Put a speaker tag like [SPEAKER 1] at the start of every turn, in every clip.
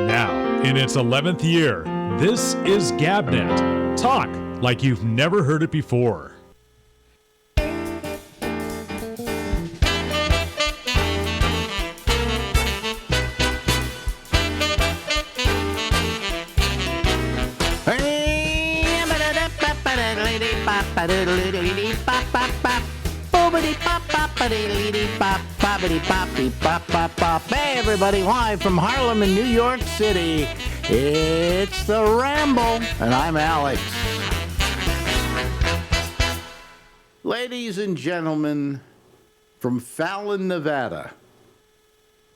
[SPEAKER 1] Now, in its 11th year, this is GabNet. Talk like you've never heard it before.
[SPEAKER 2] Hey everybody, live from Harlem in New York City, it's the Ramble, and I'm Alex. Ladies and gentlemen, from Fallon, Nevada,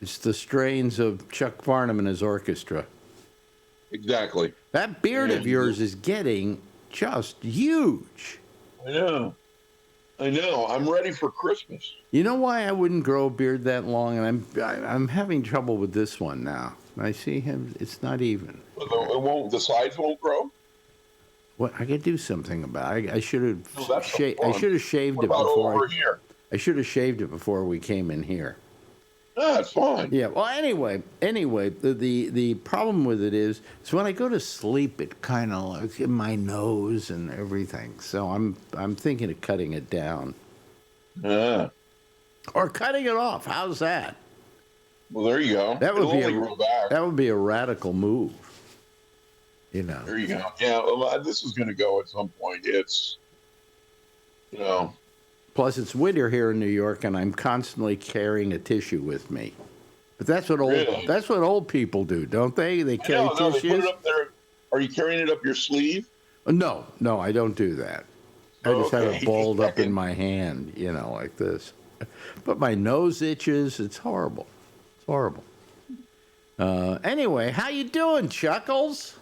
[SPEAKER 2] it's the strains of Chuck Farnham and his orchestra.
[SPEAKER 3] Exactly.
[SPEAKER 2] That beard of yours is getting just huge.
[SPEAKER 3] I know. I'm ready for Christmas.
[SPEAKER 2] You know why I wouldn't grow a beard that long? And I'm having trouble with this one now. I see him; it's not even.
[SPEAKER 3] The sides won't grow.
[SPEAKER 2] What I could do something about it. I should have.
[SPEAKER 3] No, that's no
[SPEAKER 2] I
[SPEAKER 3] fun.
[SPEAKER 2] should have shaved
[SPEAKER 3] What
[SPEAKER 2] it
[SPEAKER 3] about
[SPEAKER 2] before.
[SPEAKER 3] over here?
[SPEAKER 2] I should have shaved it before we came in here.
[SPEAKER 3] Yeah, it's fine.
[SPEAKER 2] Yeah. Well, anyway, the problem with it is when I go to sleep, it kind of like in my nose and everything. So I'm thinking of cutting it down. Or cutting it off. How's that?
[SPEAKER 3] Well, there you go.
[SPEAKER 2] That would
[SPEAKER 3] It'll only grow back.
[SPEAKER 2] That would be a radical move. You know.
[SPEAKER 3] There you go. Yeah, well, this is going to go at some point. It's,
[SPEAKER 2] Plus, it's winter here in New York, and I'm constantly carrying a tissue with me. But that's what old people do, don't they? They carry tissues.
[SPEAKER 3] They put it up there. Are you carrying it up your sleeve?
[SPEAKER 2] No, I don't do that. I just have it balled up in my hand, like this. But my nose itches. It's horrible. It's horrible. Anyway, how you doing, Chuckles?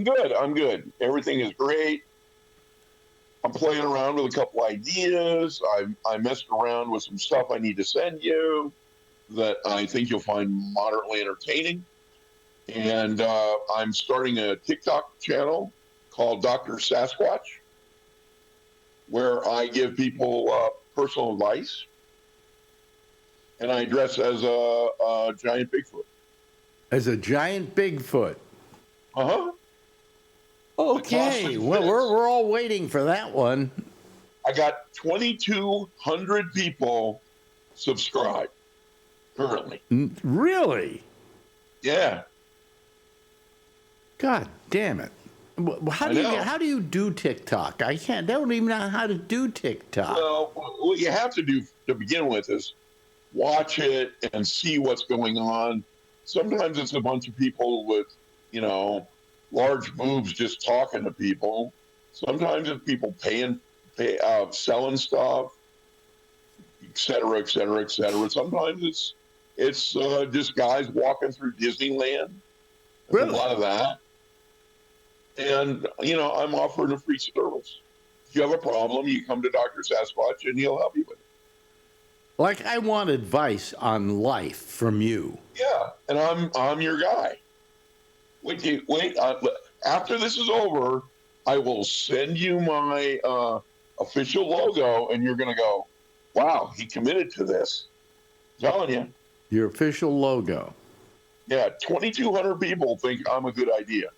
[SPEAKER 3] Good. I'm good. Everything is great. I'm playing around with a couple ideas. I messed around with some stuff I need to send you that I think you'll find moderately entertaining. And I'm starting a TikTok channel called Dr. Sasquatch, where I give people personal advice. And I dress as a giant Bigfoot.
[SPEAKER 2] As a giant Bigfoot?
[SPEAKER 3] Uh-huh.
[SPEAKER 2] Okay, well, we're all waiting for that one.
[SPEAKER 3] I got 2,200 people subscribed currently.
[SPEAKER 2] Really?
[SPEAKER 3] Yeah.
[SPEAKER 2] God damn it! How do you do TikTok? I don't even know how to do TikTok.
[SPEAKER 3] Well, what you have to do to begin with is watch it and see what's going on. Sometimes it's a bunch of people with, large boobs just talking to people. Sometimes it's people selling stuff, et cetera, et cetera, et cetera. Sometimes it's just guys walking through Disneyland. There's a lot of that. And, I'm offering a free service. If you have a problem, you come to Dr. Sasquatch and he'll help you with it.
[SPEAKER 2] Like, I want advice on life from you.
[SPEAKER 3] Yeah, and I'm your guy. Wait. After this is over, I will send you my official logo, and you're going to go, wow, he committed to this. I'm telling you.
[SPEAKER 2] Your official logo.
[SPEAKER 3] Yeah, 2,200 people think I'm a good idea.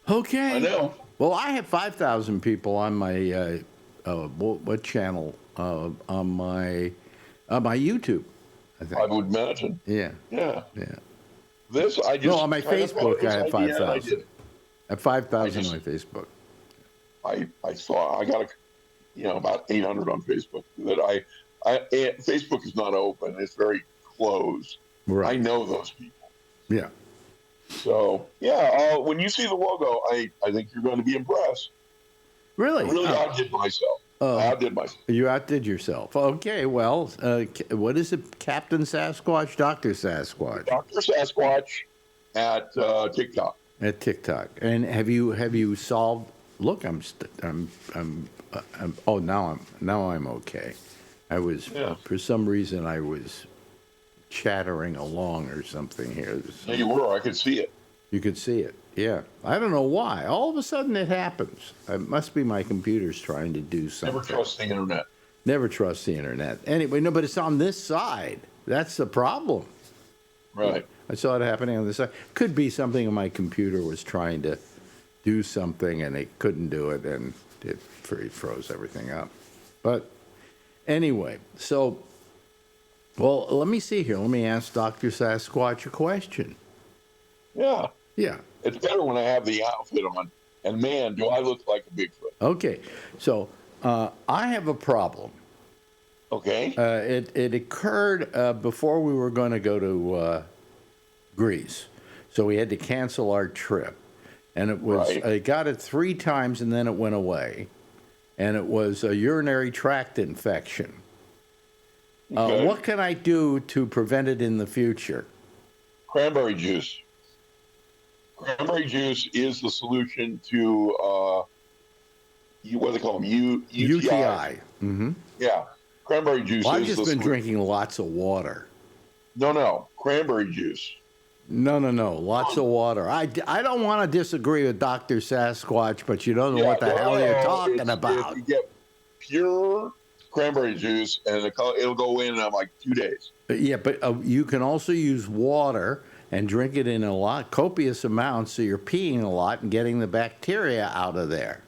[SPEAKER 2] Okay.
[SPEAKER 3] I know.
[SPEAKER 2] Well, I have 5,000 people on my, what channel? On my YouTube, I think.
[SPEAKER 3] I would imagine.
[SPEAKER 2] Yeah.
[SPEAKER 3] This, I just...
[SPEAKER 2] No, on my Facebook, I have 5,000. I have 5,000 on my Facebook.
[SPEAKER 3] I saw, I got about 800 on Facebook. Facebook is not open. It's very closed. Right. I know those people.
[SPEAKER 2] Yeah.
[SPEAKER 3] So, when you see the logo, I think you're going to be impressed.
[SPEAKER 2] Really?
[SPEAKER 3] I really outdid myself.
[SPEAKER 2] You outdid yourself. Okay, well, what is it? Captain Sasquatch? Dr. Sasquatch?
[SPEAKER 3] Dr. Sasquatch at TikTok.
[SPEAKER 2] At TikTok. And have you solved? Look, now I'm okay. I was for some reason I was chattering along or something here.
[SPEAKER 3] Yeah, you were. I could see it.
[SPEAKER 2] You could see it. Yeah. I don't know why. All of a sudden it happens. It must be my computer's trying to do something.
[SPEAKER 3] Never trust the internet.
[SPEAKER 2] Never trust the internet. Anyway, no, but it's on this side. That's the problem.
[SPEAKER 3] Right.
[SPEAKER 2] I saw it happening on the side. Could be something on my computer was trying to do something and it couldn't do it, and it froze everything up. But anyway, so, well, let me see here. Let me ask Dr. Sasquatch a question.
[SPEAKER 3] Yeah.
[SPEAKER 2] Yeah.
[SPEAKER 3] It's better when I have the outfit on. And man, do I look like a Bigfoot.
[SPEAKER 2] Okay. So I have a problem.
[SPEAKER 3] Okay.
[SPEAKER 2] It occurred before we were going to go to Greece. So we had to cancel our trip. And it was,
[SPEAKER 3] Right.
[SPEAKER 2] I got it 3 times and then it went away. And it was a urinary tract infection.
[SPEAKER 3] Okay.
[SPEAKER 2] What can I do to prevent it in the future?
[SPEAKER 3] Cranberry juice. Cranberry juice is the solution to what do they call them? UTI.
[SPEAKER 2] UTI. Mm-hmm.
[SPEAKER 3] Yeah. Cranberry juice
[SPEAKER 2] Well, I've
[SPEAKER 3] is
[SPEAKER 2] just
[SPEAKER 3] the
[SPEAKER 2] been
[SPEAKER 3] solution.
[SPEAKER 2] drinking lots of water.
[SPEAKER 3] No. Cranberry juice.
[SPEAKER 2] No. Lots of water. I don't want to disagree with Dr. Sasquatch, but you don't know what the hell you're talking about.
[SPEAKER 3] If you get pure cranberry juice, and it'll go in like 2 days.
[SPEAKER 2] Yeah, but you can also use water and drink it in copious amounts, so you're peeing a lot and getting the bacteria out of there.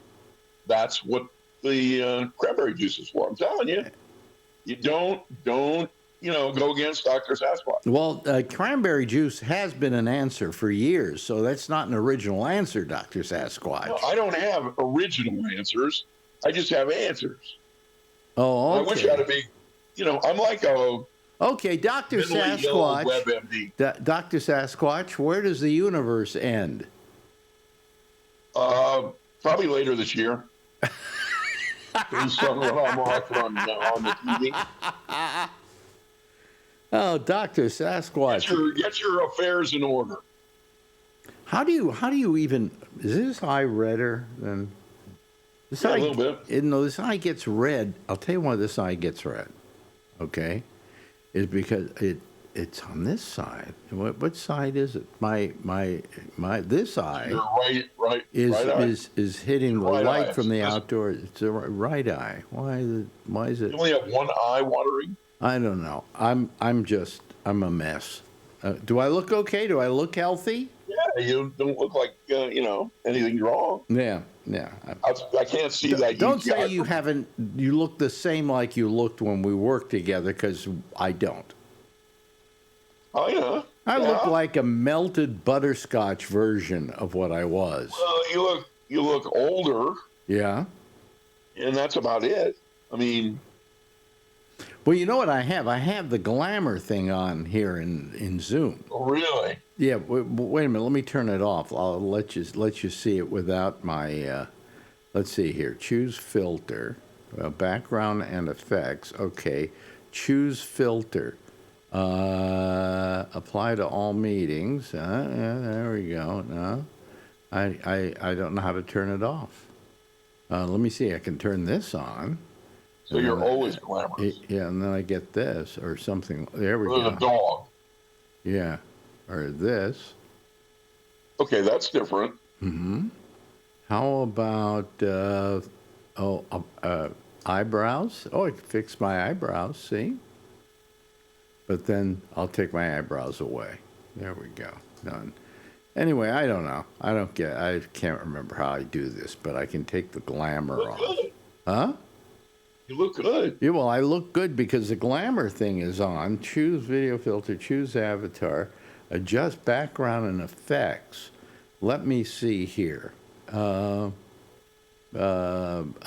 [SPEAKER 3] That's what the cranberry juice is for. I'm telling you. You don't go against Dr. Sasquatch.
[SPEAKER 2] Well, cranberry juice has been an answer for years, so that's not an original answer, Dr. Sasquatch.
[SPEAKER 3] No, I don't have original answers. I just have answers.
[SPEAKER 2] Oh, okay.
[SPEAKER 3] I wish I had a big, I'm like a
[SPEAKER 2] Okay, Dr.
[SPEAKER 3] mentally ill
[SPEAKER 2] Sasquatch.
[SPEAKER 3] WebMD.
[SPEAKER 2] Dr. Sasquatch, where does the universe end?
[SPEAKER 3] Probably later this year. Based on what I'm watching on the TV.
[SPEAKER 2] Oh, Dr. Sasquatch.
[SPEAKER 3] Get your affairs in order.
[SPEAKER 2] How do you even, is this eye redder than this
[SPEAKER 3] Yeah,
[SPEAKER 2] eye?
[SPEAKER 3] a little bit.
[SPEAKER 2] No, this eye gets red. I'll tell you why this eye gets red. Okay? Is because it's on this side. What side is it? My this eye
[SPEAKER 3] Your right
[SPEAKER 2] is
[SPEAKER 3] eye.
[SPEAKER 2] is hitting the
[SPEAKER 3] Right
[SPEAKER 2] light
[SPEAKER 3] eye.
[SPEAKER 2] from the
[SPEAKER 3] That's-
[SPEAKER 2] outdoors. It's the right eye. Why is it?
[SPEAKER 3] You only have one eye watering.
[SPEAKER 2] I don't know. I'm a mess. Do I look okay? Do I look healthy?
[SPEAKER 3] Yeah, you don't look like anything's wrong.
[SPEAKER 2] Yeah.
[SPEAKER 3] I can't see that.
[SPEAKER 2] Don't
[SPEAKER 3] UTI.
[SPEAKER 2] say you haven't. You look the same like you looked when we worked together, because I don't.
[SPEAKER 3] Oh yeah.
[SPEAKER 2] I
[SPEAKER 3] Yeah.
[SPEAKER 2] look like a melted butterscotch version of what I was.
[SPEAKER 3] Well, you look older,
[SPEAKER 2] Yeah.
[SPEAKER 3] and that's about it. I mean,
[SPEAKER 2] Well, you know what I have? I have the glamour thing on here in Zoom.
[SPEAKER 3] really.
[SPEAKER 2] Yeah. Wait a minute. Let me turn it off. I'll let you see it without my. Let's see here. Choose filter, background and effects. Okay. Choose filter. Apply to all meetings. Yeah, there we go. No, I don't know how to turn it off. Let me see. I can turn this on.
[SPEAKER 3] So you're always glamorous.
[SPEAKER 2] Yeah, and then I get this or something. There we
[SPEAKER 3] There's
[SPEAKER 2] go.
[SPEAKER 3] a dog.
[SPEAKER 2] Yeah, or this.
[SPEAKER 3] Okay, that's different.
[SPEAKER 2] How about eyebrows? Oh, I can fix my eyebrows. See. But then I'll take my eyebrows away. There we go. Done. Anyway, I don't know. I can't remember how I do this, but I can take the glamour
[SPEAKER 3] You look
[SPEAKER 2] off.
[SPEAKER 3] good.
[SPEAKER 2] Huh?
[SPEAKER 3] You look good.
[SPEAKER 2] Yeah, well, I look good because the glamour thing is on. Choose video filter, choose avatar, adjust background and effects. Let me see here. I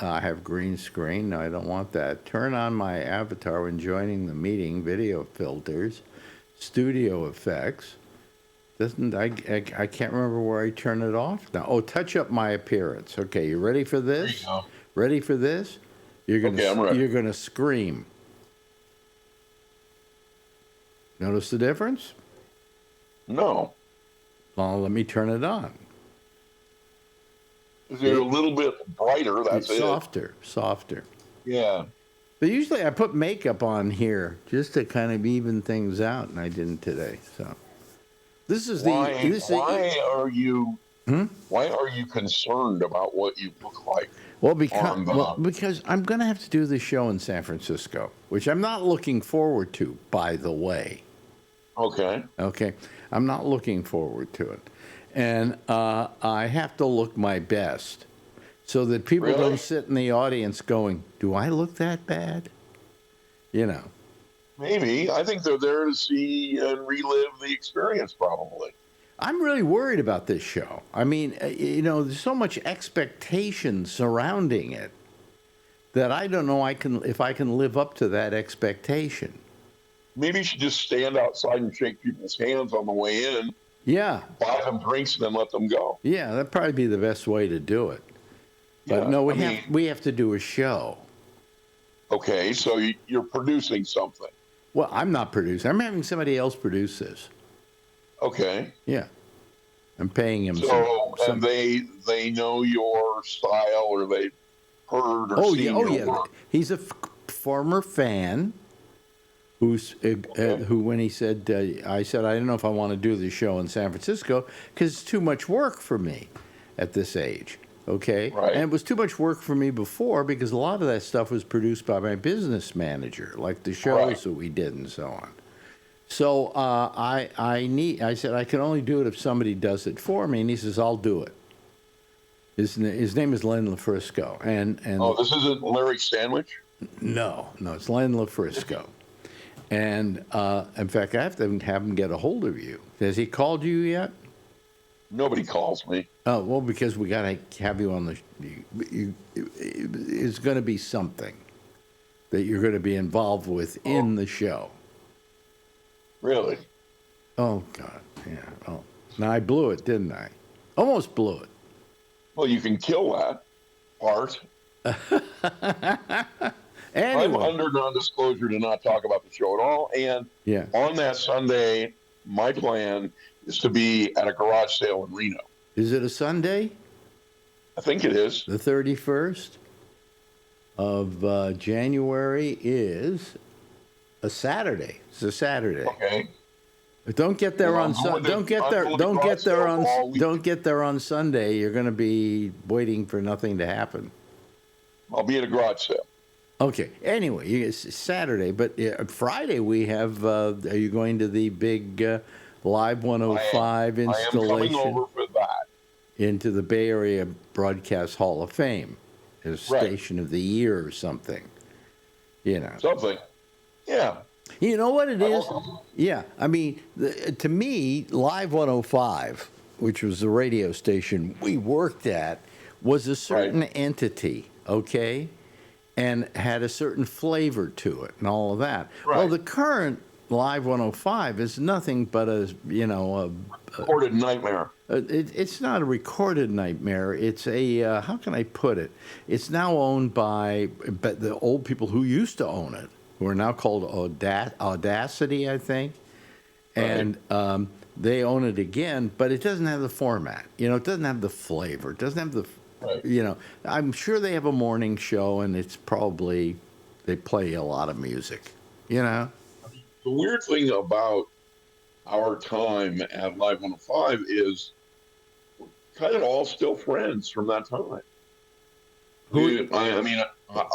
[SPEAKER 2] have green screen. No, I don't want that. Turn on my avatar when joining the meeting. Video filters, studio effects. I can't remember where I turn it off now. Oh, touch up my appearance. Okay, you ready for
[SPEAKER 3] There
[SPEAKER 2] this?
[SPEAKER 3] you go.
[SPEAKER 2] Ready for this?
[SPEAKER 3] Okay, I'm ready.
[SPEAKER 2] You're gonna scream. Notice the difference?
[SPEAKER 3] No.
[SPEAKER 2] Well, let me turn it on.
[SPEAKER 3] They're a little bit brighter. That's
[SPEAKER 2] It's
[SPEAKER 3] it.
[SPEAKER 2] softer.
[SPEAKER 3] Yeah.
[SPEAKER 2] But usually I put makeup on here just to kind of even things out, and I didn't today. So this is
[SPEAKER 3] Why are you concerned about what you look like?
[SPEAKER 2] well,
[SPEAKER 3] on the-
[SPEAKER 2] because I'm going to have to do this show in San Francisco, which I'm not looking forward to, by the way.
[SPEAKER 3] Okay.
[SPEAKER 2] Okay, I'm not looking forward to it, and I have to look my best so that people
[SPEAKER 3] Really?
[SPEAKER 2] don't sit in the audience going, "Do I look that bad?" You know.
[SPEAKER 3] Maybe. I think they're there to see and relive the experience, probably.
[SPEAKER 2] I'm really worried about this show. I mean, there's so much expectation surrounding it that I don't know if I can live up to that expectation.
[SPEAKER 3] Maybe you should just stand outside and shake people's hands on the way in,
[SPEAKER 2] Yeah,
[SPEAKER 3] buy them drinks, and then let them go.
[SPEAKER 2] yeah, that'd probably be the best way to do it. But
[SPEAKER 3] Yeah.
[SPEAKER 2] no,
[SPEAKER 3] I mean,
[SPEAKER 2] we have to do a show.
[SPEAKER 3] okay, so you're producing something.
[SPEAKER 2] Well, I'm not producing. I'm having somebody else produce this.
[SPEAKER 3] Okay.
[SPEAKER 2] Yeah, I'm paying him
[SPEAKER 3] So,
[SPEAKER 2] some.
[SPEAKER 3] and they know your style, or they've heard or
[SPEAKER 2] Oh
[SPEAKER 3] seen
[SPEAKER 2] yeah, oh
[SPEAKER 3] your
[SPEAKER 2] yeah.
[SPEAKER 3] work.
[SPEAKER 2] He's a former fan. Who, when he said, I said, I don't know if I want to do this show in San Francisco because it's too much work for me at this age. Okay.
[SPEAKER 3] Right.
[SPEAKER 2] And it was too much work for me before because a lot of that stuff was produced by my business manager, like the shows
[SPEAKER 3] Right.
[SPEAKER 2] that we did and so on. So I said, I can only do it if somebody does it for me. And he says, I'll do it. His name is Len LaFrisco. And
[SPEAKER 3] Oh, this isn't Larry Sandwich?
[SPEAKER 2] no, it's Len LaFrisco. And in fact, I have to have him get a hold of you. Has he called you yet?
[SPEAKER 3] Nobody calls me.
[SPEAKER 2] Oh, well, because we got to have you on the. It's going to be something that you're going to be involved with in the show.
[SPEAKER 3] Really?
[SPEAKER 2] Oh God, yeah. Oh, now I blew it, didn't I? Almost blew it.
[SPEAKER 3] Well, you can kill that part. I'm
[SPEAKER 2] Anyway,
[SPEAKER 3] under non-disclosure to not talk about the show at all. And
[SPEAKER 2] yeah.
[SPEAKER 3] on that Sunday, my plan is to be at a garage sale in Reno.
[SPEAKER 2] Is it a Sunday?
[SPEAKER 3] I think it is.
[SPEAKER 2] The 31st of January is a Saturday. It's a Saturday.
[SPEAKER 3] Okay.
[SPEAKER 2] Don't get there
[SPEAKER 3] Well,
[SPEAKER 2] on
[SPEAKER 3] I'm going
[SPEAKER 2] Sunday.
[SPEAKER 3] to- I'm going to garage sale all week.
[SPEAKER 2] Don't get there on Sunday. You're going to be waiting for nothing to happen.
[SPEAKER 3] I'll be at a garage sale.
[SPEAKER 2] Okay. Anyway, it's Saturday, but Friday we have. Are you going to the big Live 105
[SPEAKER 3] I am
[SPEAKER 2] installation
[SPEAKER 3] coming over for that.
[SPEAKER 2] into the Bay Area Broadcast Hall of Fame as
[SPEAKER 3] Right.
[SPEAKER 2] Station of the Year or something? You know.
[SPEAKER 3] Something. Yeah.
[SPEAKER 2] You know what it is?
[SPEAKER 3] will.
[SPEAKER 2] Yeah, I mean, to me, Live 105, which was the radio station we worked at, was a certain entity, okay, and had a certain flavor to it and all of that. Well,
[SPEAKER 3] Right.
[SPEAKER 2] the current Live 105 is nothing but
[SPEAKER 3] Recorded nightmare.
[SPEAKER 2] it's not a recorded nightmare. It's a how can I put it? It's now owned by the old people who used to own it, who are now called Audacity, I think, and they own it again. But it doesn't have the format. It doesn't have the flavor. It doesn't have the.
[SPEAKER 3] Right.
[SPEAKER 2] I'm sure they have a morning show, and it's probably they play a lot of music.
[SPEAKER 3] The weird thing about our time at Live 105 is we're kind of all still friends from that time. I mean,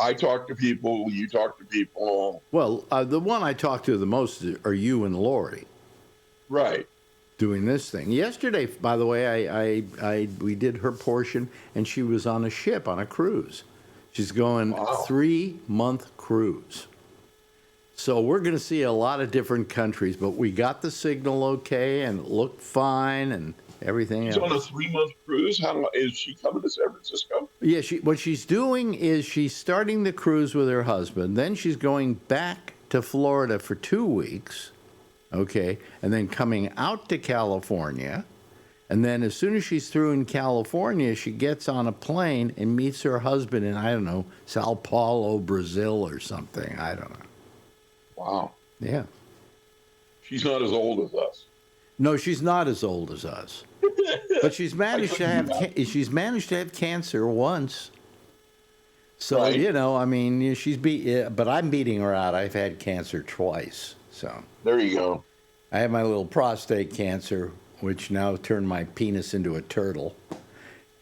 [SPEAKER 3] I talk to people, you talk to people.
[SPEAKER 2] Well, the one I talk to the most are you and Lori.
[SPEAKER 3] Right.
[SPEAKER 2] Doing this thing. Yesterday, by the way, we did her portion, and she was on a ship on a cruise. She's going
[SPEAKER 3] Wow.
[SPEAKER 2] 3-month cruise. So we're going to see a lot of different countries, but we got the signal okay, and it looked fine, and everything
[SPEAKER 3] She's on a
[SPEAKER 2] else.
[SPEAKER 3] 3-month cruise. How is she coming to San Francisco?
[SPEAKER 2] Yeah, what she's doing is she's starting the cruise with her husband. Then she's going back to Florida for 2 weeks. Okay, and then coming out to California, and then as soon as she's through in California, she gets on a plane and meets her husband in, I don't know, Sao Paulo, Brazil or something. I don't know.
[SPEAKER 3] Wow.
[SPEAKER 2] Yeah.
[SPEAKER 3] She's not as old as us.
[SPEAKER 2] No, she's not as old as us. But she's managed to have cancer once. So,
[SPEAKER 3] Right.
[SPEAKER 2] I mean, but I'm beating her out. I've had cancer twice. So
[SPEAKER 3] There you go.
[SPEAKER 2] I have my little prostate cancer, which now turned my penis into a turtle.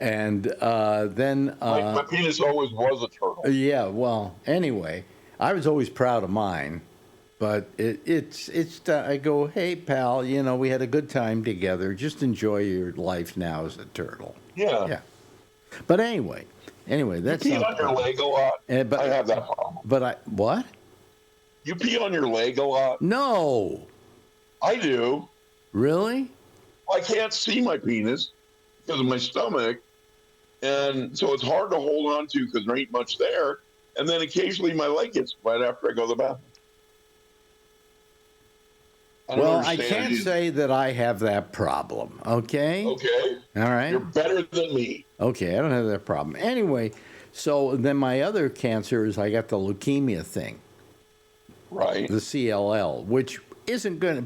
[SPEAKER 2] And then...
[SPEAKER 3] My penis always was a turtle.
[SPEAKER 2] yeah, well, anyway, I was always proud of mine. But I go, hey, pal, we had a good time together. Just enjoy your life now as a turtle.
[SPEAKER 3] Yeah.
[SPEAKER 2] Yeah. But anyway,
[SPEAKER 3] You
[SPEAKER 2] that's
[SPEAKER 3] pee
[SPEAKER 2] not
[SPEAKER 3] on your leg a lot.
[SPEAKER 2] But
[SPEAKER 3] I have that problem.
[SPEAKER 2] What?
[SPEAKER 3] You pee on your leg a lot.
[SPEAKER 2] No.
[SPEAKER 3] I do.
[SPEAKER 2] Really?
[SPEAKER 3] I can't see my penis because of my stomach, and so it's hard to hold on to because there ain't much there. And then occasionally my leg gets wet after I go to the bathroom.
[SPEAKER 2] Well, I can't say that I have that problem. Okay.
[SPEAKER 3] Okay.
[SPEAKER 2] All right.
[SPEAKER 3] You're better than me.
[SPEAKER 2] Okay, I don't have that problem. Anyway, so then my other cancer is I got the leukemia thing.
[SPEAKER 3] Right.
[SPEAKER 2] The CLL, which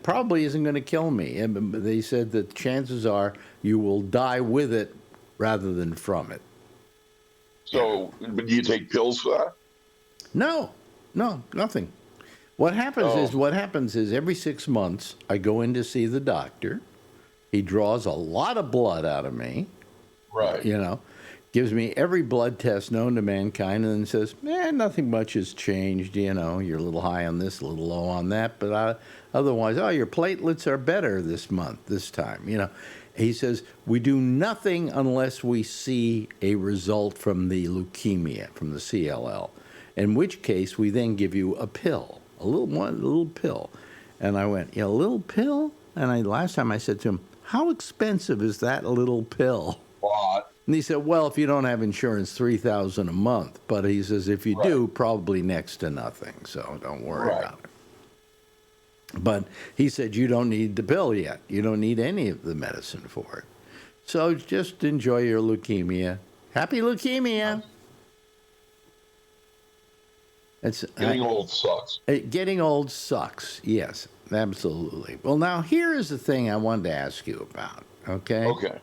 [SPEAKER 2] probably isn't going to kill me. And they said that chances are you will die with it rather than from it.
[SPEAKER 3] So, but do you take pills for that?
[SPEAKER 2] No, nothing. What happens is every 6 months I go in to see the doctor. He draws a lot of blood out of me.
[SPEAKER 3] Right.
[SPEAKER 2] Gives me every blood test known to mankind, and then says, nothing much has changed. You're a little high on this, a little low on that, but otherwise, your platelets are better this time. He says, we do nothing unless we see a result from the leukemia, from the CLL, in which case we then give you a pill, a little pill. And I went, a little pill? And last time I said to him, how expensive is that little pill?
[SPEAKER 3] What?
[SPEAKER 2] And he said, well, if you don't have insurance, $3,000 a month. But he says, if you do, probably next to nothing. So don't worry about it. But he said, you don't need the pill yet. You don't need any of the medicine for it. So just enjoy your leukemia. Happy leukemia.
[SPEAKER 3] Getting old sucks.
[SPEAKER 2] Getting old sucks. Yes, absolutely. Well, now here is the thing I wanted to ask you about. Okay.
[SPEAKER 3] Okay.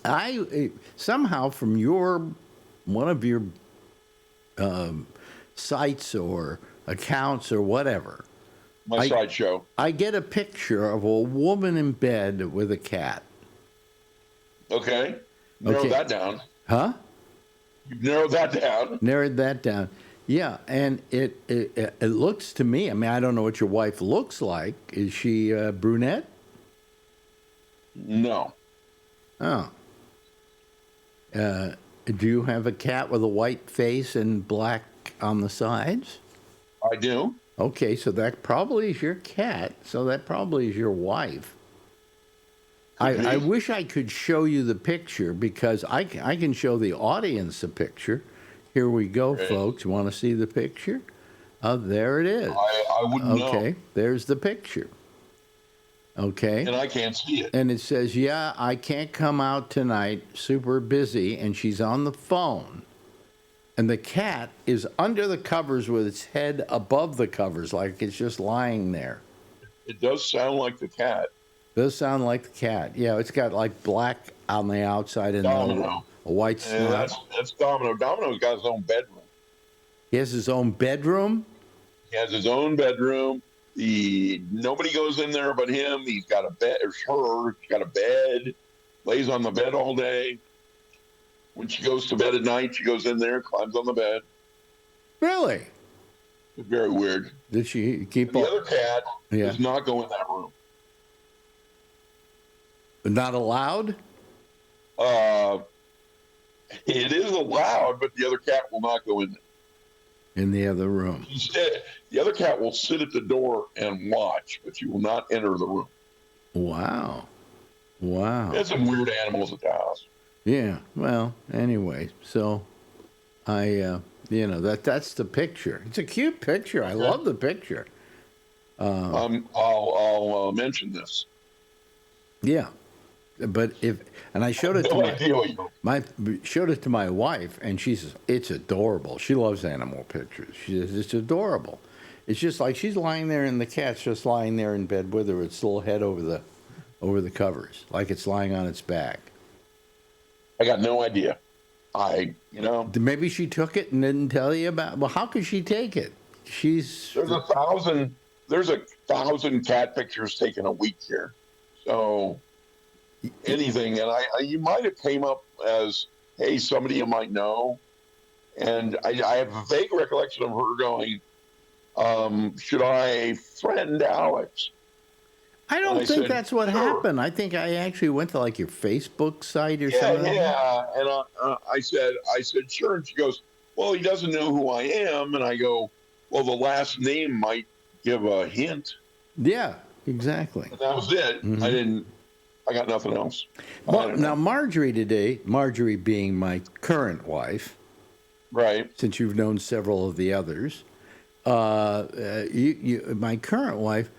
[SPEAKER 2] I somehow from one of your sites or accounts or whatever,
[SPEAKER 3] My sideshow.
[SPEAKER 2] I get a picture of a woman in bed with a cat.
[SPEAKER 3] Okay. Narrow that down.
[SPEAKER 2] Huh?
[SPEAKER 3] You've narrowed that down.
[SPEAKER 2] Narrowed that down. Yeah, and it looks to me, I don't know what your wife looks like. Is she brunette?
[SPEAKER 3] No.
[SPEAKER 2] Oh. Do you have a cat with a white face and black on the sides?
[SPEAKER 3] I do.
[SPEAKER 2] Okay, so that probably is your cat. So that probably is your wife. I wish I could show you the picture because I can show the audience a picture. Here we go, folks. You want to see the picture? Oh, there it is.
[SPEAKER 3] I wouldn't know.
[SPEAKER 2] Okay, there's the picture. Okay.
[SPEAKER 3] And I can't see it.
[SPEAKER 2] And it says, I can't come out tonight, super busy, and she's on the phone. And the cat is under the covers with its head above the covers, like it's just lying there.
[SPEAKER 3] It does sound like the cat.
[SPEAKER 2] Does sound like the cat. Yeah, it's got like black on the outside and a white snout.
[SPEAKER 3] That's Domino. Domino's got his own bedroom.
[SPEAKER 2] He has his own bedroom?
[SPEAKER 3] He has his own bedroom. Nobody goes in there but him. He's got a bed, or her. She's got a bed. Lays on the bed all day. When she goes to bed at night, she goes in there, climbs on the bed.
[SPEAKER 2] Really?
[SPEAKER 3] It's very weird.
[SPEAKER 2] Did she keep
[SPEAKER 3] the other cat does not go in that room.
[SPEAKER 2] Not allowed?
[SPEAKER 3] It is allowed, but the other cat will not go in there.
[SPEAKER 2] In the other room.
[SPEAKER 3] Instead, the other cat will sit at the door and watch, but she will not enter the room.
[SPEAKER 2] Wow.
[SPEAKER 3] There's some weird animals at the house.
[SPEAKER 2] Yeah. Well, anyway, so that's the picture. It's a cute picture. I love the picture.
[SPEAKER 3] I'll mention this.
[SPEAKER 2] Yeah. But I showed it showed it to my wife, and she says it's adorable. She loves animal pictures. She says it's adorable. It's just like she's lying there, and the cat's just lying there in bed with her, its little head over the covers, like it's lying on its back.
[SPEAKER 3] I got no idea.
[SPEAKER 2] Maybe she took it and didn't tell you about. Well, how could she take it? There's
[SPEAKER 3] a thousand cat pictures taken a week here, so. Anything, and you might have came up as, hey, somebody you might know, and I have a vague recollection of her going, should I friend Alex?
[SPEAKER 2] I
[SPEAKER 3] And
[SPEAKER 2] don't
[SPEAKER 3] I
[SPEAKER 2] think
[SPEAKER 3] said,
[SPEAKER 2] that's what
[SPEAKER 3] sure.
[SPEAKER 2] happened. I think I actually went to like your Facebook site or
[SPEAKER 3] Yeah,
[SPEAKER 2] something.
[SPEAKER 3] yeah. And I said, sure. And she goes, well, he doesn't know who I am. And I go, well, the last name might give a hint.
[SPEAKER 2] Yeah, exactly.
[SPEAKER 3] And that was it. I got nothing else. I
[SPEAKER 2] Well,
[SPEAKER 3] don't
[SPEAKER 2] now
[SPEAKER 3] know.
[SPEAKER 2] Marjorie being my current wife,
[SPEAKER 3] Right.
[SPEAKER 2] since you've known several of the others, my current wife,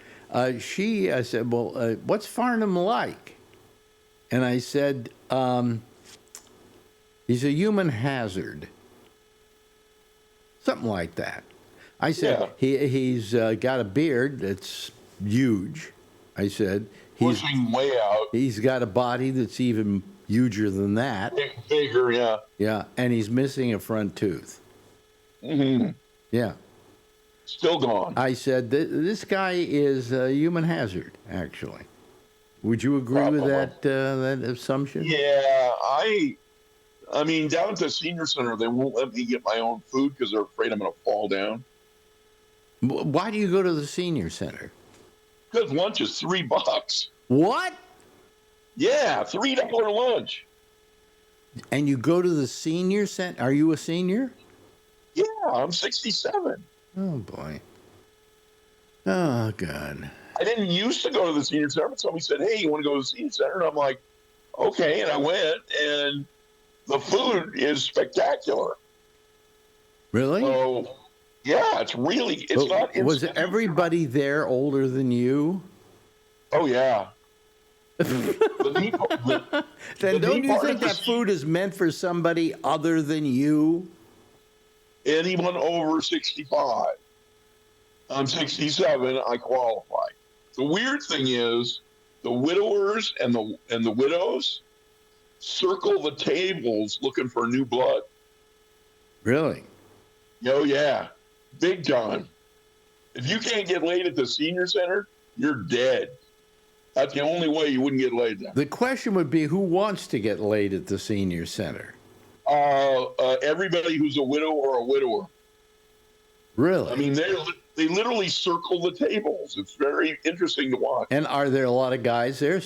[SPEAKER 2] she said, well, what's Farnham like? And I said, he's a human hazard. Something like that. I said, he's got a beard that's huge. I said,
[SPEAKER 3] Pushing way out.
[SPEAKER 2] he's got a body that's even huger than that.
[SPEAKER 3] Bigger, yeah.
[SPEAKER 2] Yeah, and he's missing a front tooth.
[SPEAKER 3] Mm-hmm.
[SPEAKER 2] Yeah.
[SPEAKER 3] Still gone.
[SPEAKER 2] I said, this guy is a human hazard, actually. Would you agree with that assumption?
[SPEAKER 3] Yeah, I mean, down at the senior center, they won't let me get my own food because they're afraid I'm going to fall down.
[SPEAKER 2] Why do you go to the senior center?
[SPEAKER 3] Because lunch is $3.
[SPEAKER 2] What?
[SPEAKER 3] Yeah, $3 lunch.
[SPEAKER 2] And you go to the senior center? Are you a senior?
[SPEAKER 3] Yeah, I'm 67.
[SPEAKER 2] Oh, boy. Oh, God.
[SPEAKER 3] I didn't used to go to the senior center, but somebody said, hey, you want to go to the senior center? And I'm like, okay. And I went, and the food is spectacular.
[SPEAKER 2] Really?
[SPEAKER 3] So, yeah, it's not.
[SPEAKER 2] Was everybody there older than you?
[SPEAKER 3] Oh, yeah.
[SPEAKER 2] Then don't you think that food is meant for somebody other than you?
[SPEAKER 3] Anyone over 65. I'm 67. I qualify. The weird thing is, the widowers and the widows circle the tables looking for new blood.
[SPEAKER 2] Really?
[SPEAKER 3] Oh yeah, big time. If you can't get laid at the senior center, you're dead. That's the only way you wouldn't get laid there.
[SPEAKER 2] The question would be, who wants to get laid at the senior center?
[SPEAKER 3] Everybody who's a widow or a widower.
[SPEAKER 2] Really?
[SPEAKER 3] I mean, they literally circle the tables. It's very interesting to watch.
[SPEAKER 2] And are there a lot of guys there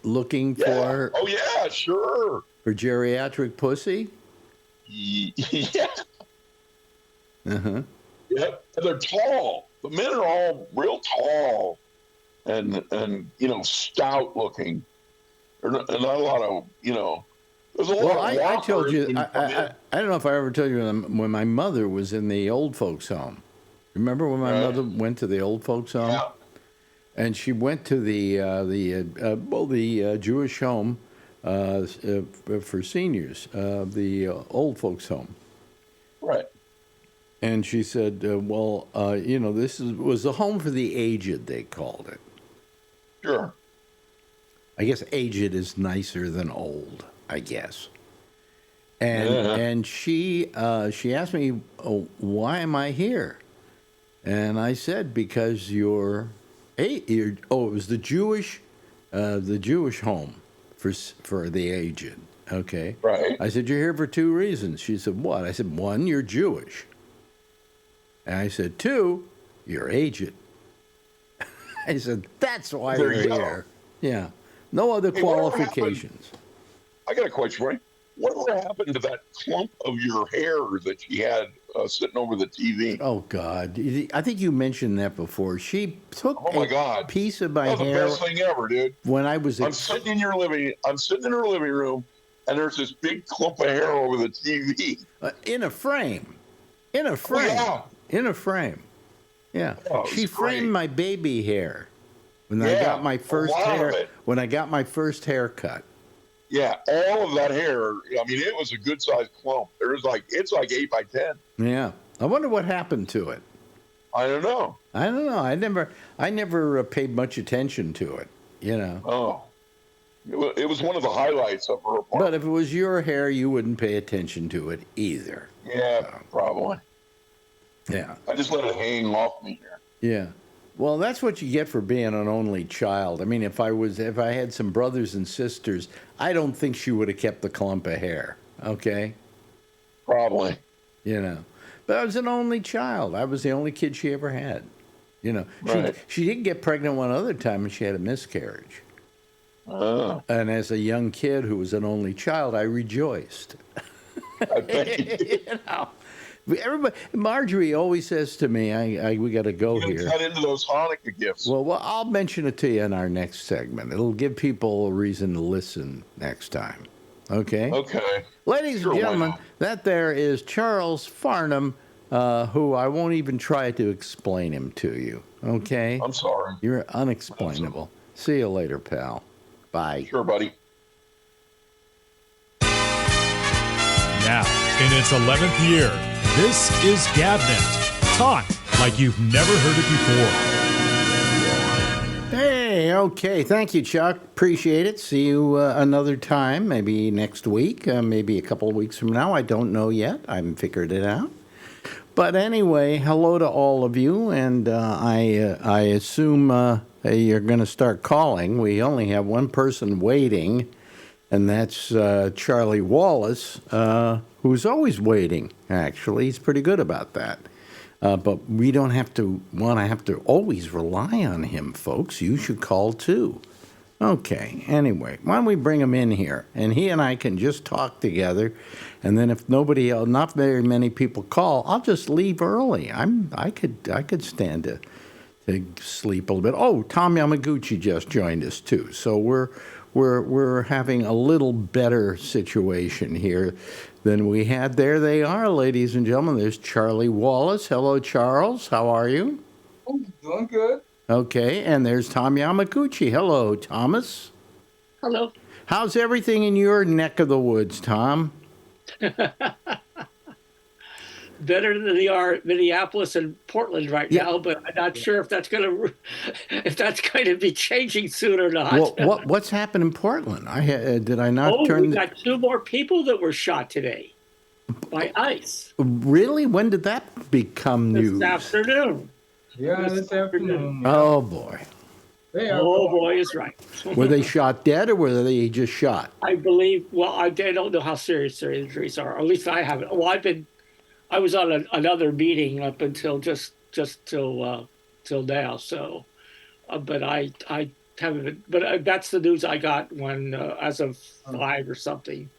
[SPEAKER 2] looking for?
[SPEAKER 3] Oh yeah, sure.
[SPEAKER 2] For geriatric pussy?
[SPEAKER 3] Yeah.
[SPEAKER 2] Uh-huh.
[SPEAKER 3] Yep. And they're tall. The men are all real tall and stout looking. There's not a lot of, there's a lot of
[SPEAKER 2] I told you,
[SPEAKER 3] walkers
[SPEAKER 2] I don't know if I ever told you when my mother was in the old folks home. Remember when my mother went to the old folks home?
[SPEAKER 3] Yeah.
[SPEAKER 2] And she went to the Jewish home for seniors, the old folks home.
[SPEAKER 3] Right.
[SPEAKER 2] And she said, this was a home for the aged, they called it.
[SPEAKER 3] Sure.
[SPEAKER 2] I guess aged is nicer than old, I guess. And she asked me, why am I here? And I said, because it was the Jewish home for the aged. Okay.
[SPEAKER 3] Right.
[SPEAKER 2] I said, you're here for two reasons. She said, what? I said, one, you're Jewish. And I said, two, you're aged. I said, that's why
[SPEAKER 3] There
[SPEAKER 2] you're
[SPEAKER 3] you go.
[SPEAKER 2] here. Yeah. No other qualifications.
[SPEAKER 3] I got a question for you. Whatever happened to that clump of your hair that she had sitting over the TV?
[SPEAKER 2] Oh, God. I think you mentioned that before. She took
[SPEAKER 3] God.
[SPEAKER 2] piece of my
[SPEAKER 3] That was
[SPEAKER 2] hair.
[SPEAKER 3] the best thing ever, dude.
[SPEAKER 2] When I was
[SPEAKER 3] I'm sitting in her living room, and there's this big clump of hair over the TV.
[SPEAKER 2] In a frame. In a frame.
[SPEAKER 3] Oh, yeah.
[SPEAKER 2] In a frame. Yeah.
[SPEAKER 3] Oh,
[SPEAKER 2] She
[SPEAKER 3] it's
[SPEAKER 2] framed
[SPEAKER 3] great.
[SPEAKER 2] my baby hair when I got my first
[SPEAKER 3] lot of
[SPEAKER 2] hair.
[SPEAKER 3] it.
[SPEAKER 2] When I got my first haircut.
[SPEAKER 3] Yeah, all of that hair. I mean, it was a good sized clump. It's like 8 by 10.
[SPEAKER 2] Yeah. I wonder what happened to it.
[SPEAKER 3] I don't know.
[SPEAKER 2] I never paid much attention to it,
[SPEAKER 3] Oh, it was one of the highlights of her apartment.
[SPEAKER 2] But if it was your hair, you wouldn't pay attention to it either.
[SPEAKER 3] Yeah, probably.
[SPEAKER 2] Yeah.
[SPEAKER 3] I just let it hang off me here.
[SPEAKER 2] Yeah. Well, that's what you get for being an only child. I mean, if I had some brothers and sisters, I don't think she would have kept the clump of hair. Okay.
[SPEAKER 3] Probably.
[SPEAKER 2] But I was an only child. I was the only kid she ever had. You know,
[SPEAKER 3] Right.
[SPEAKER 2] she did get pregnant one other time, and she had a miscarriage.
[SPEAKER 3] Oh,
[SPEAKER 2] And as a young kid who was an only child, I rejoiced.
[SPEAKER 3] I bet you did.
[SPEAKER 2] You know, everybody. Marjorie always says to me, "We got to go
[SPEAKER 3] You're going to
[SPEAKER 2] here."
[SPEAKER 3] cut into those Hanukkah gifts.
[SPEAKER 2] Well, I'll mention it to you in our next segment. It'll give people a reason to listen next time. Okay?
[SPEAKER 3] Okay.
[SPEAKER 2] Ladies
[SPEAKER 3] Sure,
[SPEAKER 2] and
[SPEAKER 3] why
[SPEAKER 2] gentlemen,
[SPEAKER 3] not?
[SPEAKER 2] that there is Charles Farnham, who I won't even try to explain him to you. Okay?
[SPEAKER 3] I'm sorry.
[SPEAKER 2] You're unexplainable. See you later, pal. Bye.
[SPEAKER 3] Sure, buddy.
[SPEAKER 1] Now, in its 11th year, this is GabNet. Talk like you've never heard it before.
[SPEAKER 2] Hey, okay. Thank you, Chuck. Appreciate it. See you another time, maybe next week, maybe a couple of weeks from now. I don't know yet. I haven't figured it out. But anyway, hello to all of you, and I assume you're going to start calling. We only have one person waiting, and that's Charlie Wallace, who's always waiting, actually. He's pretty good about that. But we don't have to always rely on him, folks. You should call too. Okay, anyway, why don't we bring him in here? And he and I can just talk together. And then if nobody else, not very many people call, I'll just leave early. I could stand to sleep a little bit. Oh, Tom Yamaguchi just joined us too. So we're having a little better situation here than we had. There they are, ladies and gentlemen. There's Charlie Wallace. Hello, Charles. How are you?
[SPEAKER 4] I'm doing good.
[SPEAKER 2] Okay, and there's Tom Yamaguchi. Hello, Thomas.
[SPEAKER 5] Hello.
[SPEAKER 2] How's everything in your neck of the woods, Tom?
[SPEAKER 5] Better than they are Minneapolis and Portland right now, but I'm not sure if that's going to be changing soon or not.
[SPEAKER 2] Well, what's happened in Portland? Did I not
[SPEAKER 5] we
[SPEAKER 2] turn?
[SPEAKER 5] got 2 more people that were shot today by ICE
[SPEAKER 2] Really? when did that become news?
[SPEAKER 5] this afternoon.
[SPEAKER 4] Yeah, this afternoon.
[SPEAKER 2] Oh boy,
[SPEAKER 4] They are
[SPEAKER 5] Oh
[SPEAKER 4] going-
[SPEAKER 5] boy, is right.
[SPEAKER 2] were they shot dead or were they just shot?
[SPEAKER 5] I believe. Well, I don't know how serious their injuries are. Or at least I haven't. Well, I was on another meeting up until just till now. So, but I haven't. But that's the news I got when as of 5 or something.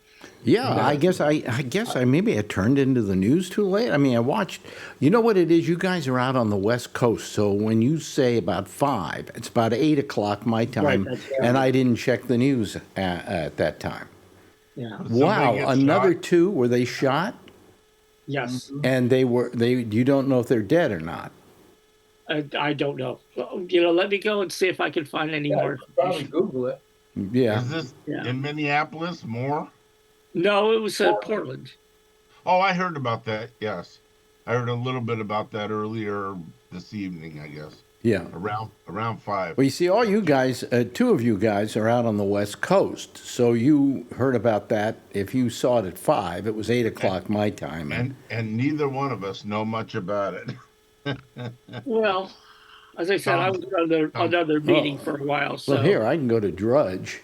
[SPEAKER 2] Yeah, I guess I maybe I turned into the news too late. I mean, I watched. You know what it is? You guys are out on the West Coast, so when you say about 5, it's about 8 o'clock my time,
[SPEAKER 5] that's right.
[SPEAKER 2] and I didn't check the news at that time.
[SPEAKER 5] Yeah.
[SPEAKER 2] Wow,
[SPEAKER 6] gets
[SPEAKER 2] another
[SPEAKER 6] shot?
[SPEAKER 2] 2 were they shot?
[SPEAKER 5] Yes.
[SPEAKER 2] And you don't know if they're dead or not.
[SPEAKER 5] I don't know. Well, let me go and see if I can find any
[SPEAKER 4] Yeah,
[SPEAKER 5] more
[SPEAKER 4] you could probably
[SPEAKER 5] information.
[SPEAKER 4] Google it.
[SPEAKER 2] Yeah.
[SPEAKER 6] Is this
[SPEAKER 5] Yeah.
[SPEAKER 6] in Minneapolis more?
[SPEAKER 5] No, it was Portland.
[SPEAKER 6] Oh, I heard about that. Yes, I heard a little bit about that earlier this evening. I guess
[SPEAKER 2] Yeah.
[SPEAKER 6] around 5.
[SPEAKER 2] Well, you see, all you guys, 2 of you guys are out on the West Coast, so you heard about that. If you saw it at 5, it was 8 o'clock my time.
[SPEAKER 6] And neither one of us know much about it.
[SPEAKER 5] Well, as I said, I was on another meeting for a while. So
[SPEAKER 2] Well, here I can go to Drudge,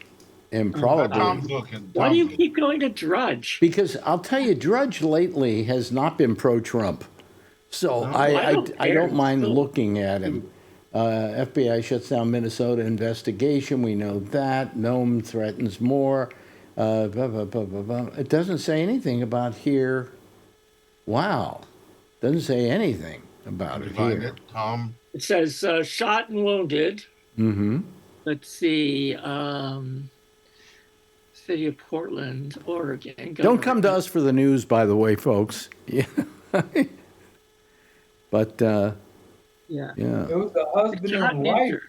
[SPEAKER 2] and
[SPEAKER 6] But
[SPEAKER 2] probably
[SPEAKER 6] Tom's looking.
[SPEAKER 5] why do you
[SPEAKER 6] Tom's-
[SPEAKER 5] keep going to Drudge?
[SPEAKER 2] because I'll tell you, Drudge lately has not been pro-Trump, so
[SPEAKER 5] I don't
[SPEAKER 2] I don't
[SPEAKER 5] care.
[SPEAKER 2] mind
[SPEAKER 5] Still.
[SPEAKER 2] looking at him. FBI shuts down Minnesota investigation. We know that. Nome threatens more. Blah, blah, blah, blah, blah. It doesn't say anything about here. Wow, doesn't say anything about
[SPEAKER 6] Did
[SPEAKER 2] it
[SPEAKER 6] you find
[SPEAKER 2] here.
[SPEAKER 6] it, Tom?
[SPEAKER 5] It says shot and wounded.
[SPEAKER 2] Mm-hmm.
[SPEAKER 5] Let's see. City of Portland, Oregon.
[SPEAKER 2] Don't come to us for the news, by the way, folks. Yeah. But
[SPEAKER 5] Yeah.
[SPEAKER 2] yeah.
[SPEAKER 4] It was the husband
[SPEAKER 5] Shot
[SPEAKER 4] and
[SPEAKER 5] and
[SPEAKER 4] wife.
[SPEAKER 5] injured.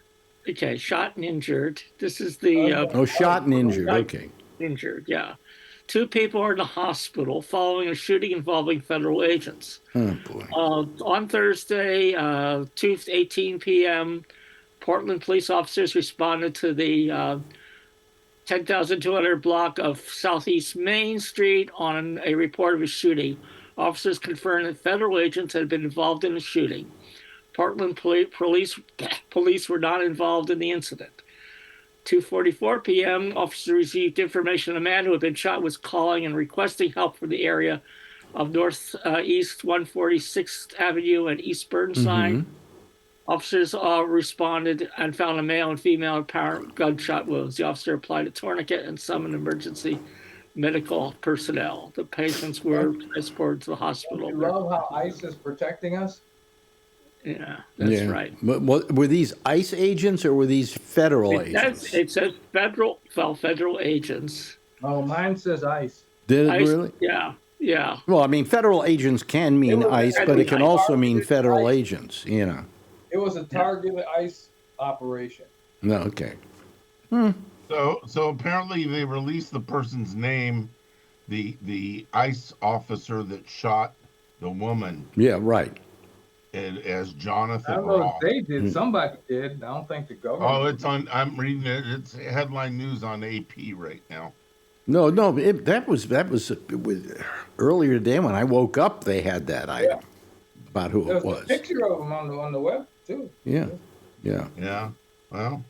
[SPEAKER 5] Okay, shot and injured. This is the
[SPEAKER 2] Oh, shot and injured.
[SPEAKER 5] Right.
[SPEAKER 2] Okay.
[SPEAKER 5] injured. Yeah. 2 people are in the hospital following a shooting involving federal agents.
[SPEAKER 2] Oh boy.
[SPEAKER 5] On Thursday, 2:18 p.m., Portland police officers responded to the 10,200 block of Southeast Main Street on a report of a shooting. Officers confirmed that federal agents had been involved in the shooting. Portland police were not involved in the incident. 2:44 p.m., officers received information a man who had been shot was calling and requesting help from the area of North East 146th Avenue and East Burnside. Officers responded and found a male and female apparent gunshot wounds. The officer applied a tourniquet and summoned emergency medical personnel. The patients were transported to the
[SPEAKER 4] Don't
[SPEAKER 5] hospital.
[SPEAKER 4] you love how ICE is protecting us?
[SPEAKER 5] Yeah, that's right.
[SPEAKER 2] But were these ICE agents or were these federal agents?
[SPEAKER 5] It says federal agents.
[SPEAKER 4] Oh, mine says ICE.
[SPEAKER 2] Did it
[SPEAKER 5] ICE,
[SPEAKER 2] really?
[SPEAKER 5] Yeah.
[SPEAKER 2] Well, I mean, federal agents can mean
[SPEAKER 4] was-
[SPEAKER 2] ICE, but it can also mean federal agents, you know.
[SPEAKER 4] It was a targeted ICE operation.
[SPEAKER 2] No, okay.
[SPEAKER 6] So apparently they released the person's name, the ICE officer that shot the woman,
[SPEAKER 2] Yeah, right.
[SPEAKER 6] as
[SPEAKER 4] I
[SPEAKER 6] Jonathan
[SPEAKER 4] don't know
[SPEAKER 6] Roth.
[SPEAKER 4] if they did. Somebody did. I don't think the government.
[SPEAKER 6] Oh, it's on. I'm reading it. It's headline news on AP right now.
[SPEAKER 2] No, that was earlier today when I woke up. They had that item about who it
[SPEAKER 4] There's a
[SPEAKER 2] was.
[SPEAKER 4] picture of them on the web too.
[SPEAKER 2] Yeah.
[SPEAKER 6] Yeah. Well,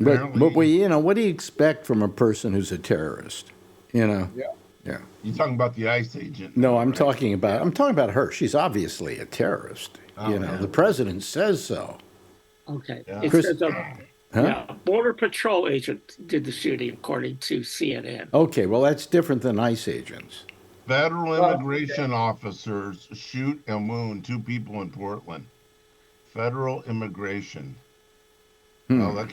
[SPEAKER 2] But
[SPEAKER 6] apparently-
[SPEAKER 2] you know, what do you expect from a person who's a terrorist? You know. Yeah.
[SPEAKER 6] you're talking about the ICE agent.
[SPEAKER 2] No, I'm
[SPEAKER 6] right?
[SPEAKER 2] talking about her. She's obviously a terrorist.
[SPEAKER 6] Oh,
[SPEAKER 2] you know,
[SPEAKER 6] yeah.
[SPEAKER 2] the president says so.
[SPEAKER 5] Okay.
[SPEAKER 6] Yeah.
[SPEAKER 5] It
[SPEAKER 2] Chris-
[SPEAKER 5] says a
[SPEAKER 2] Huh?
[SPEAKER 5] border patrol agent did the shooting, according to CNN.
[SPEAKER 2] Okay, well that's different than ICE agents.
[SPEAKER 6] Federal immigration officers shoot and wound 2 people in Portland. Federal immigration. Oh, that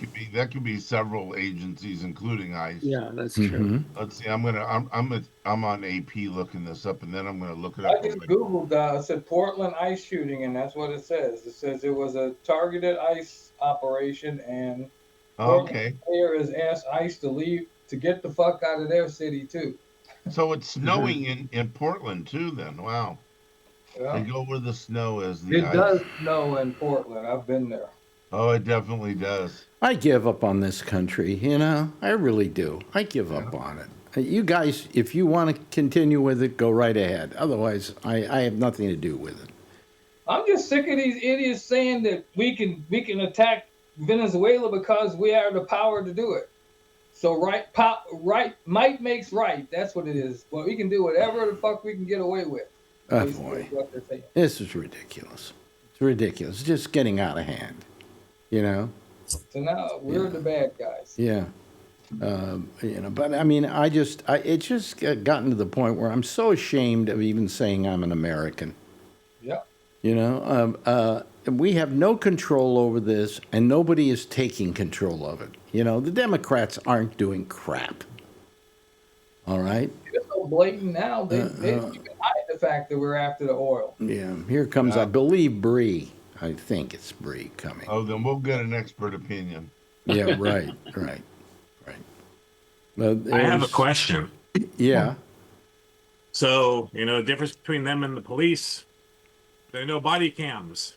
[SPEAKER 6] could be several agencies, including ICE.
[SPEAKER 5] Yeah, that's true.
[SPEAKER 6] Let's see. I'm on AP looking this up, and then I'm gonna look it up.
[SPEAKER 4] I just Googled, it said Portland ICE shooting, and that's what it says. It says it was a targeted ICE operation, and
[SPEAKER 6] Okay.
[SPEAKER 4] mayor has asked ICE to leave, to get the fuck out of their city, too.
[SPEAKER 6] So it's snowing in Portland too. Then wow.
[SPEAKER 4] Yeah.
[SPEAKER 6] They go where the snow is. The
[SPEAKER 4] It
[SPEAKER 6] ice.
[SPEAKER 4] does snow in Portland. I've been there.
[SPEAKER 6] Oh, it definitely does.
[SPEAKER 2] I give up on this country, you know. I really do. I give up on it. You guys, if you want to continue with it, go right ahead. Otherwise, I have nothing to do with it.
[SPEAKER 4] I'm just sick of these idiots saying that we can attack Venezuela because we have the power to do it. So might makes right. That's what it is. Well, we can do whatever the fuck we can get away with.
[SPEAKER 2] Oh,
[SPEAKER 4] Basically,
[SPEAKER 2] boy.
[SPEAKER 4] is what they're saying.
[SPEAKER 2] This is ridiculous. It's ridiculous. It's just getting out of hand, you know.
[SPEAKER 4] So now we're the bad guys.
[SPEAKER 2] Yeah. You know, but I mean, it's just gotten to the point where I'm so ashamed of even saying I'm an American.
[SPEAKER 4] Yeah.
[SPEAKER 2] You know, we have no control over this, and nobody is taking control of it. You know, the Democrats aren't doing crap. All right?
[SPEAKER 4] It's so blatant now. They you can hide the fact that we're after the oil.
[SPEAKER 2] Yeah. Here comes, I believe, Bree. I think it's Bree coming.
[SPEAKER 6] Oh, then we'll get an expert opinion.
[SPEAKER 2] Yeah, right. But
[SPEAKER 7] I have a
[SPEAKER 2] there's-
[SPEAKER 7] question.
[SPEAKER 2] Yeah.
[SPEAKER 7] So, you know, the difference between them and the police, there are no body cams.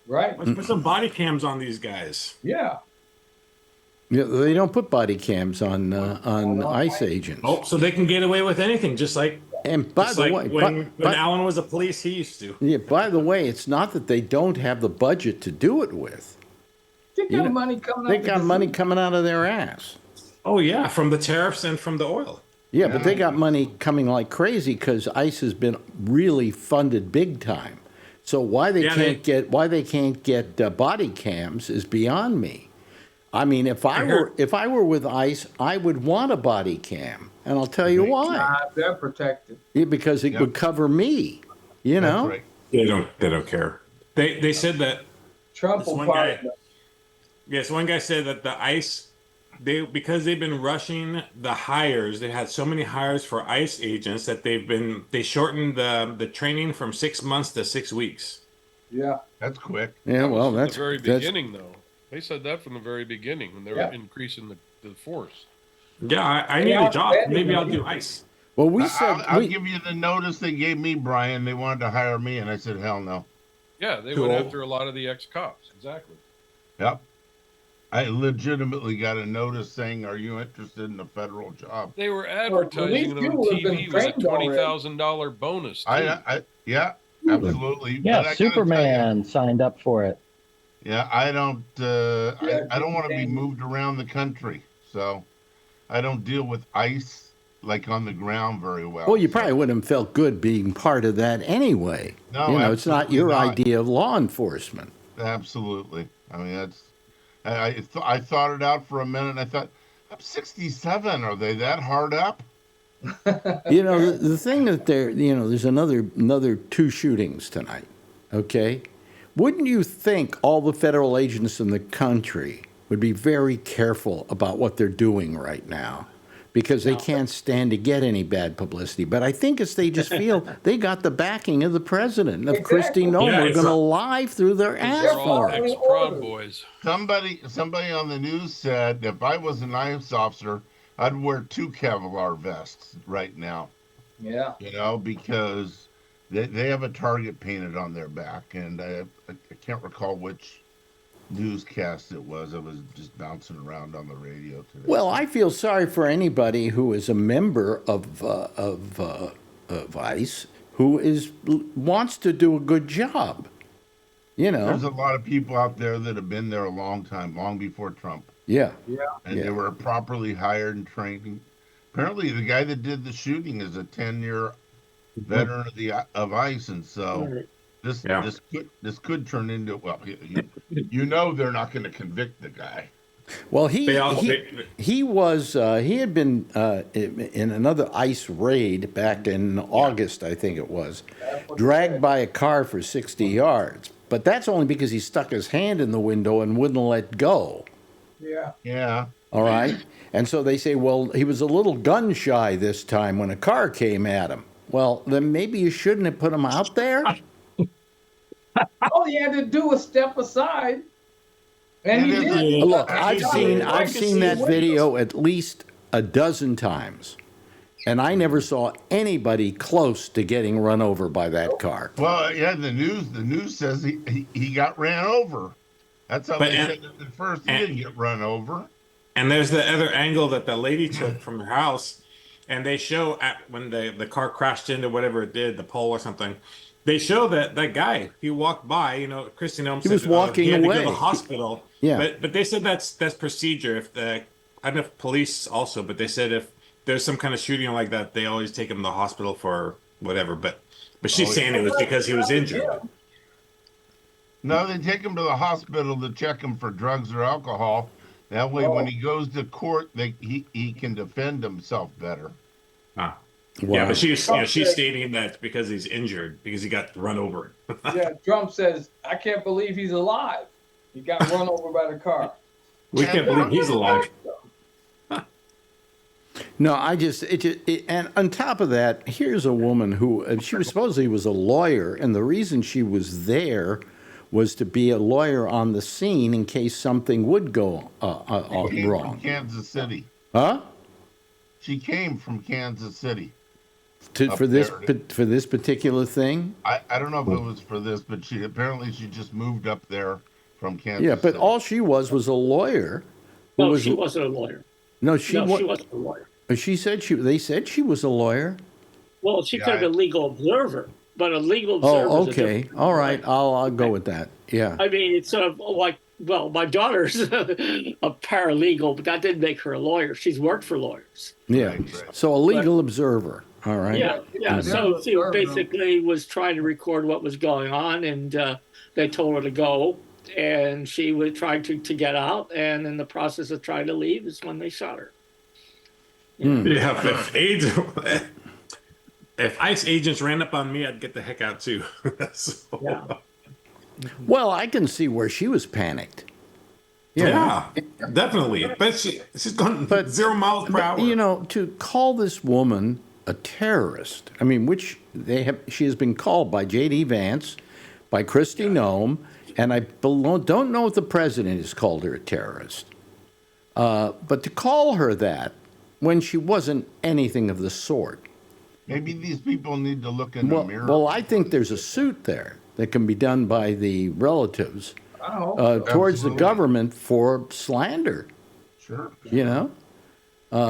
[SPEAKER 4] Right?
[SPEAKER 7] Let's put some body cams on these guys.
[SPEAKER 4] Yeah.
[SPEAKER 2] Yeah, they don't put body cams on ICE agents.
[SPEAKER 7] Oh, so they can get away with anything, just like,
[SPEAKER 2] And by
[SPEAKER 7] just
[SPEAKER 2] the
[SPEAKER 7] like
[SPEAKER 2] way,
[SPEAKER 7] when Alan was a police, he used to.
[SPEAKER 2] yeah, by the way, it's not that they don't have the budget to do it with.
[SPEAKER 4] They got
[SPEAKER 2] You know,
[SPEAKER 4] money coming
[SPEAKER 2] They
[SPEAKER 4] out.
[SPEAKER 2] got money coming out of their ass.
[SPEAKER 7] Oh, yeah, from the tariffs and from the oil.
[SPEAKER 2] Yeah, but they got money coming like crazy because ICE has been really funded big time. So why they can't get body cams is beyond me. I mean, if I were with ICE, I would want a body cam, and I'll tell you why.
[SPEAKER 4] They're protected.
[SPEAKER 2] Yeah, because it would cover me. You
[SPEAKER 6] That's
[SPEAKER 2] know.
[SPEAKER 6] right.
[SPEAKER 7] They don't care. They said that.
[SPEAKER 4] Trump
[SPEAKER 7] This
[SPEAKER 4] will
[SPEAKER 7] one
[SPEAKER 4] pardon
[SPEAKER 7] guy-
[SPEAKER 4] them.
[SPEAKER 7] Yes, one guy said that the ICE, because they've been rushing the hires, they had so many hires for ICE agents that they shortened the training from 6 months to 6 weeks.
[SPEAKER 4] Yeah.
[SPEAKER 6] That's quick.
[SPEAKER 2] Yeah, well,
[SPEAKER 8] From
[SPEAKER 2] that's
[SPEAKER 8] the very
[SPEAKER 2] that's-
[SPEAKER 8] beginning, though. They said that from the very beginning when they were
[SPEAKER 4] Yeah.
[SPEAKER 8] increasing the force.
[SPEAKER 7] Yeah, I need a job. Maybe I'll do ICE.
[SPEAKER 2] Well, we said
[SPEAKER 6] I'll give you the notice they gave me, Brian. They wanted to hire me, and I said, hell no.
[SPEAKER 8] Yeah, they
[SPEAKER 7] Cool.
[SPEAKER 8] went after a lot of the ex-cops. Exactly.
[SPEAKER 6] Yep. I legitimately got a notice saying, "Are you interested in a federal job?"
[SPEAKER 8] They were
[SPEAKER 4] at
[SPEAKER 8] advertising
[SPEAKER 4] least
[SPEAKER 8] it
[SPEAKER 4] you
[SPEAKER 8] on
[SPEAKER 4] would have been
[SPEAKER 8] TV was a
[SPEAKER 4] trained already.
[SPEAKER 8] $20,000 bonus. Too.
[SPEAKER 6] Yeah, absolutely. But I
[SPEAKER 9] Yeah,
[SPEAKER 6] gotta tell you,
[SPEAKER 9] Superman signed up for it.
[SPEAKER 6] yeah, I don't. I don't want to be
[SPEAKER 4] James.
[SPEAKER 6] moved around the country, so I don't deal with ICE like on the ground very well.
[SPEAKER 2] Well, you probably wouldn't have felt good being part of that anyway.
[SPEAKER 6] No,
[SPEAKER 2] you know, it's not
[SPEAKER 6] absolutely
[SPEAKER 2] your
[SPEAKER 6] not.
[SPEAKER 2] idea of law enforcement.
[SPEAKER 6] Absolutely. I mean, that's I thought it out for a minute, and I thought, I'm 67. Are they that hard up?
[SPEAKER 2] You know, the thing that there's another 2 shootings tonight. Okay, wouldn't you think all the federal agents in the country would be very careful about what they're doing right now? Because they can't stand to get any bad publicity. But I think it's they just feel they got the backing of the president, of Christy Noem.
[SPEAKER 7] Yeah,
[SPEAKER 2] We're
[SPEAKER 7] it's
[SPEAKER 2] going to
[SPEAKER 7] a-
[SPEAKER 2] lie through their ass
[SPEAKER 8] They're all
[SPEAKER 2] for it.
[SPEAKER 8] ex-Proud Boys.
[SPEAKER 6] Somebody on the news said if I was an ICE officer, I'd wear 2 Kevlar vests right now.
[SPEAKER 4] Yeah.
[SPEAKER 6] You know, because they have a target painted on their back, and I can't recall which newscast it was. I was just bouncing around on the radio today.
[SPEAKER 2] Well, I feel sorry for anybody who is a member of ICE who wants to do a good job. You know.
[SPEAKER 6] There's a lot of people out there that have been there a long time, long before Trump.
[SPEAKER 2] Yeah.
[SPEAKER 6] And they were properly hired and trained. Apparently, the guy that did the shooting is a 10-year veteran of ICE, and so this could turn into, well, you know, they're not going to convict the guy.
[SPEAKER 2] Well, he had been in another ICE raid back in August, I think it was, dragged by a car for 60 yards. But that's only because he stuck his hand in the window and wouldn't let go.
[SPEAKER 4] Yeah.
[SPEAKER 6] Yeah.
[SPEAKER 2] All right. And so they say, well, he was a little gun shy this time when a car came at him. Well, then maybe you shouldn't have put him out there.
[SPEAKER 4] All he had to do was step aside, and he did.
[SPEAKER 2] Look, I've seen that video at least a dozen times, and I never saw anybody close to getting run over by that car.
[SPEAKER 6] Well, yeah, the news says he got ran over. That's how they said it at first. He didn't get run over.
[SPEAKER 7] And there's the other angle that the lady took from her house, and they show when the car crashed into whatever it did, the pole or something. They show that guy, he walked by, you know, Christy Noem said
[SPEAKER 2] was walking
[SPEAKER 7] he had
[SPEAKER 2] away.
[SPEAKER 7] to go to the hospital.
[SPEAKER 2] Yeah.
[SPEAKER 7] But they said that's procedure. I don't know if police also, but they said if there's some kind of shooting like that, they always take him to the hospital for whatever. But she's saying it was because he was injured.
[SPEAKER 6] No, they take him to the hospital to check him for drugs or alcohol. That way, when he goes to court, he can defend himself better.
[SPEAKER 7] Ah.
[SPEAKER 2] Wow.
[SPEAKER 7] Yeah, but she's stating that because he's injured, because he got run over.
[SPEAKER 4] Yeah, Trump says, I can't believe he's alive. He got run over by the car.
[SPEAKER 7] We can't believe he's alive.
[SPEAKER 2] No, and on top of that, here's a woman who she was supposedly was a lawyer, and the reason she was there was to be a lawyer on the scene in case something would go wrong.
[SPEAKER 6] From Kansas City.
[SPEAKER 2] Huh?
[SPEAKER 6] She came from Kansas City.
[SPEAKER 2] For this particular thing?
[SPEAKER 6] I don't know if it was for this, but she just moved up there from Kansas.
[SPEAKER 2] Yeah, but
[SPEAKER 6] City.
[SPEAKER 2] all she was a lawyer.
[SPEAKER 5] No, she wasn't a lawyer.
[SPEAKER 2] No, she
[SPEAKER 5] wasn't a lawyer.
[SPEAKER 2] She said they said she was a lawyer.
[SPEAKER 5] Well, she could have been a legal observer, but a legal observer.
[SPEAKER 2] Oh, okay, all right. I'll go with that. Yeah.
[SPEAKER 5] I mean, it's sort of like, well, my daughter's a paralegal, but that didn't make her a lawyer. She's worked for lawyers.
[SPEAKER 2] Yeah.
[SPEAKER 6] Right.
[SPEAKER 2] So a legal observer. All right.
[SPEAKER 5] Yeah.
[SPEAKER 2] Mhm.
[SPEAKER 5] So she basically was trying to record what was going on, and they told her to go, and she was trying to get out, and in the process of trying to leave is when they shot her.
[SPEAKER 7] Yeah, if ICE agents ran up on me, I'd get the heck out too.
[SPEAKER 5] Yeah.
[SPEAKER 2] Well, I can see where she was panicked.
[SPEAKER 7] Yeah, definitely. But she's gone 0 miles per hour.
[SPEAKER 2] You know, to call this woman a terrorist, I mean, she has been called by J.D. Vance, by Christy Noem, and I don't know if the president has called her a terrorist. But to call her that when she wasn't anything of the sort.
[SPEAKER 6] Maybe these people need to look in the mirror.
[SPEAKER 2] Well, I think there's a suit there that can be done by the relatives towards the government for slander.
[SPEAKER 6] Sure.
[SPEAKER 2] You know?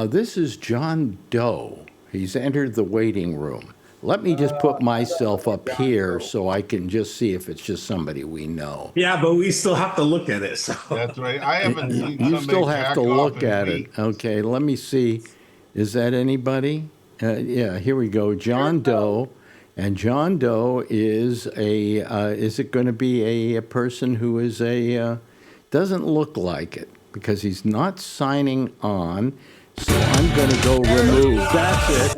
[SPEAKER 2] This is John Doe. He's entered the waiting room. Let me just put myself up here so I can just see if it's just somebody we know.
[SPEAKER 7] Yeah, but we still have to look at it. So.
[SPEAKER 6] That's right. I haven't seen
[SPEAKER 2] You
[SPEAKER 6] somebody
[SPEAKER 2] still have
[SPEAKER 6] jack
[SPEAKER 2] to
[SPEAKER 6] off
[SPEAKER 2] look
[SPEAKER 6] in
[SPEAKER 2] at it.
[SPEAKER 6] weeks.
[SPEAKER 2] Okay, let me see. Is that anybody? Yeah, here we go. John Doe. And John Doe is is it going to be a person who is doesn't look like it because he's not signing on. So I'm going to go remove. That's it.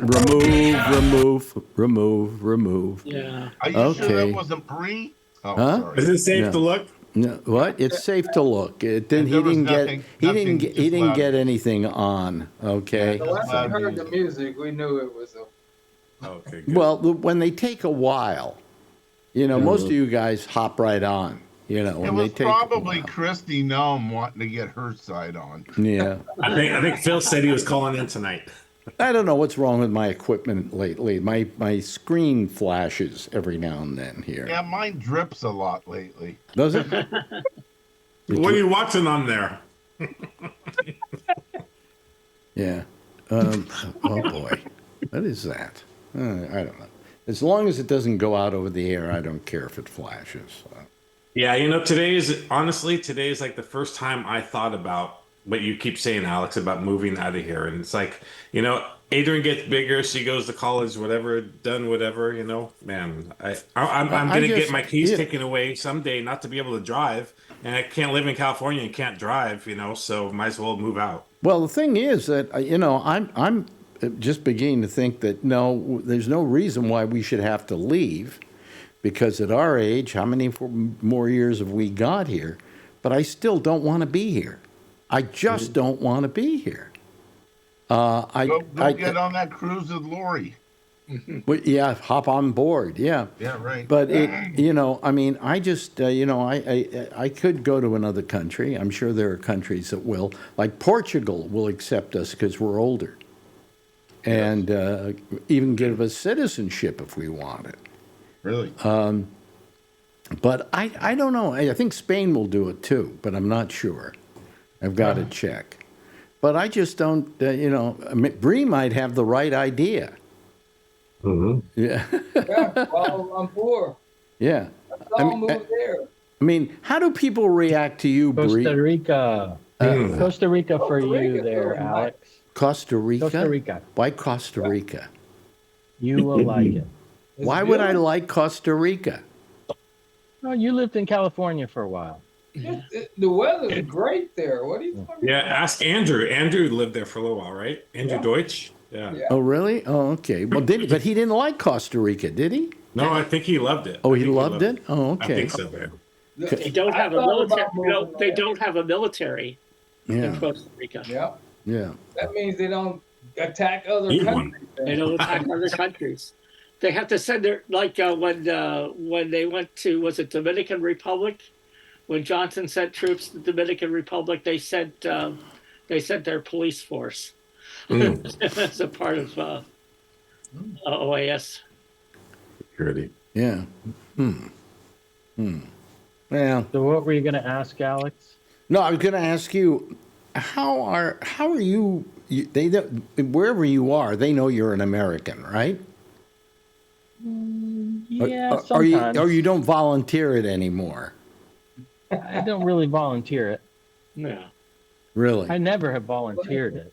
[SPEAKER 2] Remove.
[SPEAKER 5] Yeah.
[SPEAKER 6] Are you sure that
[SPEAKER 2] Okay.
[SPEAKER 6] wasn't Bree? Oh,
[SPEAKER 2] Huh?
[SPEAKER 6] sorry.
[SPEAKER 7] Is it safe
[SPEAKER 2] No.
[SPEAKER 7] to look?
[SPEAKER 2] No, what? It's safe to look. It didn't.
[SPEAKER 6] And
[SPEAKER 2] He
[SPEAKER 6] there was
[SPEAKER 2] didn't get.
[SPEAKER 6] nothing-
[SPEAKER 2] He
[SPEAKER 6] nothing
[SPEAKER 2] didn't. He
[SPEAKER 6] just
[SPEAKER 2] didn't
[SPEAKER 6] loud.
[SPEAKER 2] get anything on. Okay.
[SPEAKER 4] So
[SPEAKER 6] Just
[SPEAKER 4] once we
[SPEAKER 6] loud
[SPEAKER 4] heard the
[SPEAKER 6] music.
[SPEAKER 4] music, we knew it was a.
[SPEAKER 7] Okay, good.
[SPEAKER 2] Well, when they take a while, most of you guys hop right on.
[SPEAKER 6] It
[SPEAKER 2] When they
[SPEAKER 6] was
[SPEAKER 2] take
[SPEAKER 6] probably
[SPEAKER 2] a while.
[SPEAKER 6] Christy Nome wanting to get her side on.
[SPEAKER 2] Yeah.
[SPEAKER 7] I think Phil said he was calling in tonight.
[SPEAKER 2] I don't know what's wrong with my equipment lately. My screen flashes every now and then here.
[SPEAKER 6] Yeah, mine drips a lot lately.
[SPEAKER 2] Does it?
[SPEAKER 7] What are you watching on there?
[SPEAKER 2] Yeah. Oh boy. What is that? I don't know. As long as it doesn't go out over the air, I don't care if it flashes.
[SPEAKER 7] Yeah, today is like the first time I thought about what you keep saying, Alex, about moving out of here. And it's like, Adrian gets bigger, she goes to college, whatever, man, I'm going to get my keys taken away someday, not to be able to drive. And I can't live in California and can't drive, so might as well move out.
[SPEAKER 2] Well, the thing is that, I'm just beginning to think that, no, there's no reason why we should have to leave. Because at our age, how many more years have we got here? But I still don't want to be here. I just don't want to be here.
[SPEAKER 6] Go get on that cruise with Lori.
[SPEAKER 2] Yeah, hop on board. Yeah.
[SPEAKER 6] Yeah, right.
[SPEAKER 2] But I just, I could go to another country. I'm sure there are countries that will, like Portugal, will accept us because we're older, and even give us citizenship if we want it.
[SPEAKER 6] Really?
[SPEAKER 2] But I don't know. I think Spain will do it too, but I'm not sure. I've got to check. But I just don't, Bree might have the right idea.
[SPEAKER 7] Mm-hmm.
[SPEAKER 2] Yeah.
[SPEAKER 4] Yeah, well, I'm poor.
[SPEAKER 2] Yeah.
[SPEAKER 4] Let's all move there.
[SPEAKER 2] I mean, how do people react to you, Bree?
[SPEAKER 9] Costa Rica. Costa Rica for
[SPEAKER 4] Costa Rica,
[SPEAKER 9] you there,
[SPEAKER 4] very
[SPEAKER 9] Alex.
[SPEAKER 2] Costa Rica?
[SPEAKER 9] Costa Rica.
[SPEAKER 2] Why Costa Rica?
[SPEAKER 9] You will like it.
[SPEAKER 4] It's
[SPEAKER 2] Why would I
[SPEAKER 4] beautiful.
[SPEAKER 2] like Costa Rica?
[SPEAKER 9] Oh, you lived in California for a while.
[SPEAKER 4] The weather's great there. What are you talking
[SPEAKER 7] Yeah,
[SPEAKER 4] about?
[SPEAKER 7] ask Andrew. Andrew lived there for a little while, right? Andrew Deutsch? Yeah.
[SPEAKER 4] Yeah.
[SPEAKER 2] Oh, really? Oh, okay. Well, but he didn't like Costa Rica, did he?
[SPEAKER 7] No, I think he loved it.
[SPEAKER 2] Oh,
[SPEAKER 7] I
[SPEAKER 2] he
[SPEAKER 7] think
[SPEAKER 2] loved it? Oh,
[SPEAKER 7] I
[SPEAKER 2] okay.
[SPEAKER 7] think so, man.
[SPEAKER 5] They don't
[SPEAKER 4] I
[SPEAKER 5] have a
[SPEAKER 4] thought
[SPEAKER 5] military.
[SPEAKER 4] about moving
[SPEAKER 5] They
[SPEAKER 4] there.
[SPEAKER 5] don't have a military in
[SPEAKER 2] Yeah,
[SPEAKER 5] Costa Rica.
[SPEAKER 4] Yeah,
[SPEAKER 2] yeah.
[SPEAKER 4] that means they don't attack other
[SPEAKER 7] Need one.
[SPEAKER 4] countries.
[SPEAKER 5] They don't attack other countries. They have to send their when they went to, was it Dominican Republic? When Johnson sent troops to the Dominican Republic, they sent their police force as a part of OAS.
[SPEAKER 7] Security.
[SPEAKER 2] Yeah. Well,
[SPEAKER 9] So what were you going to ask, Alex?
[SPEAKER 2] no, I was going to ask you, how are you? They wherever you are, they know you're an American, right?
[SPEAKER 9] Yeah,
[SPEAKER 2] Or you
[SPEAKER 9] sometimes.
[SPEAKER 2] don't volunteer it anymore?
[SPEAKER 9] I don't really volunteer it.
[SPEAKER 5] Yeah.
[SPEAKER 2] Really?
[SPEAKER 9] I never have volunteered it.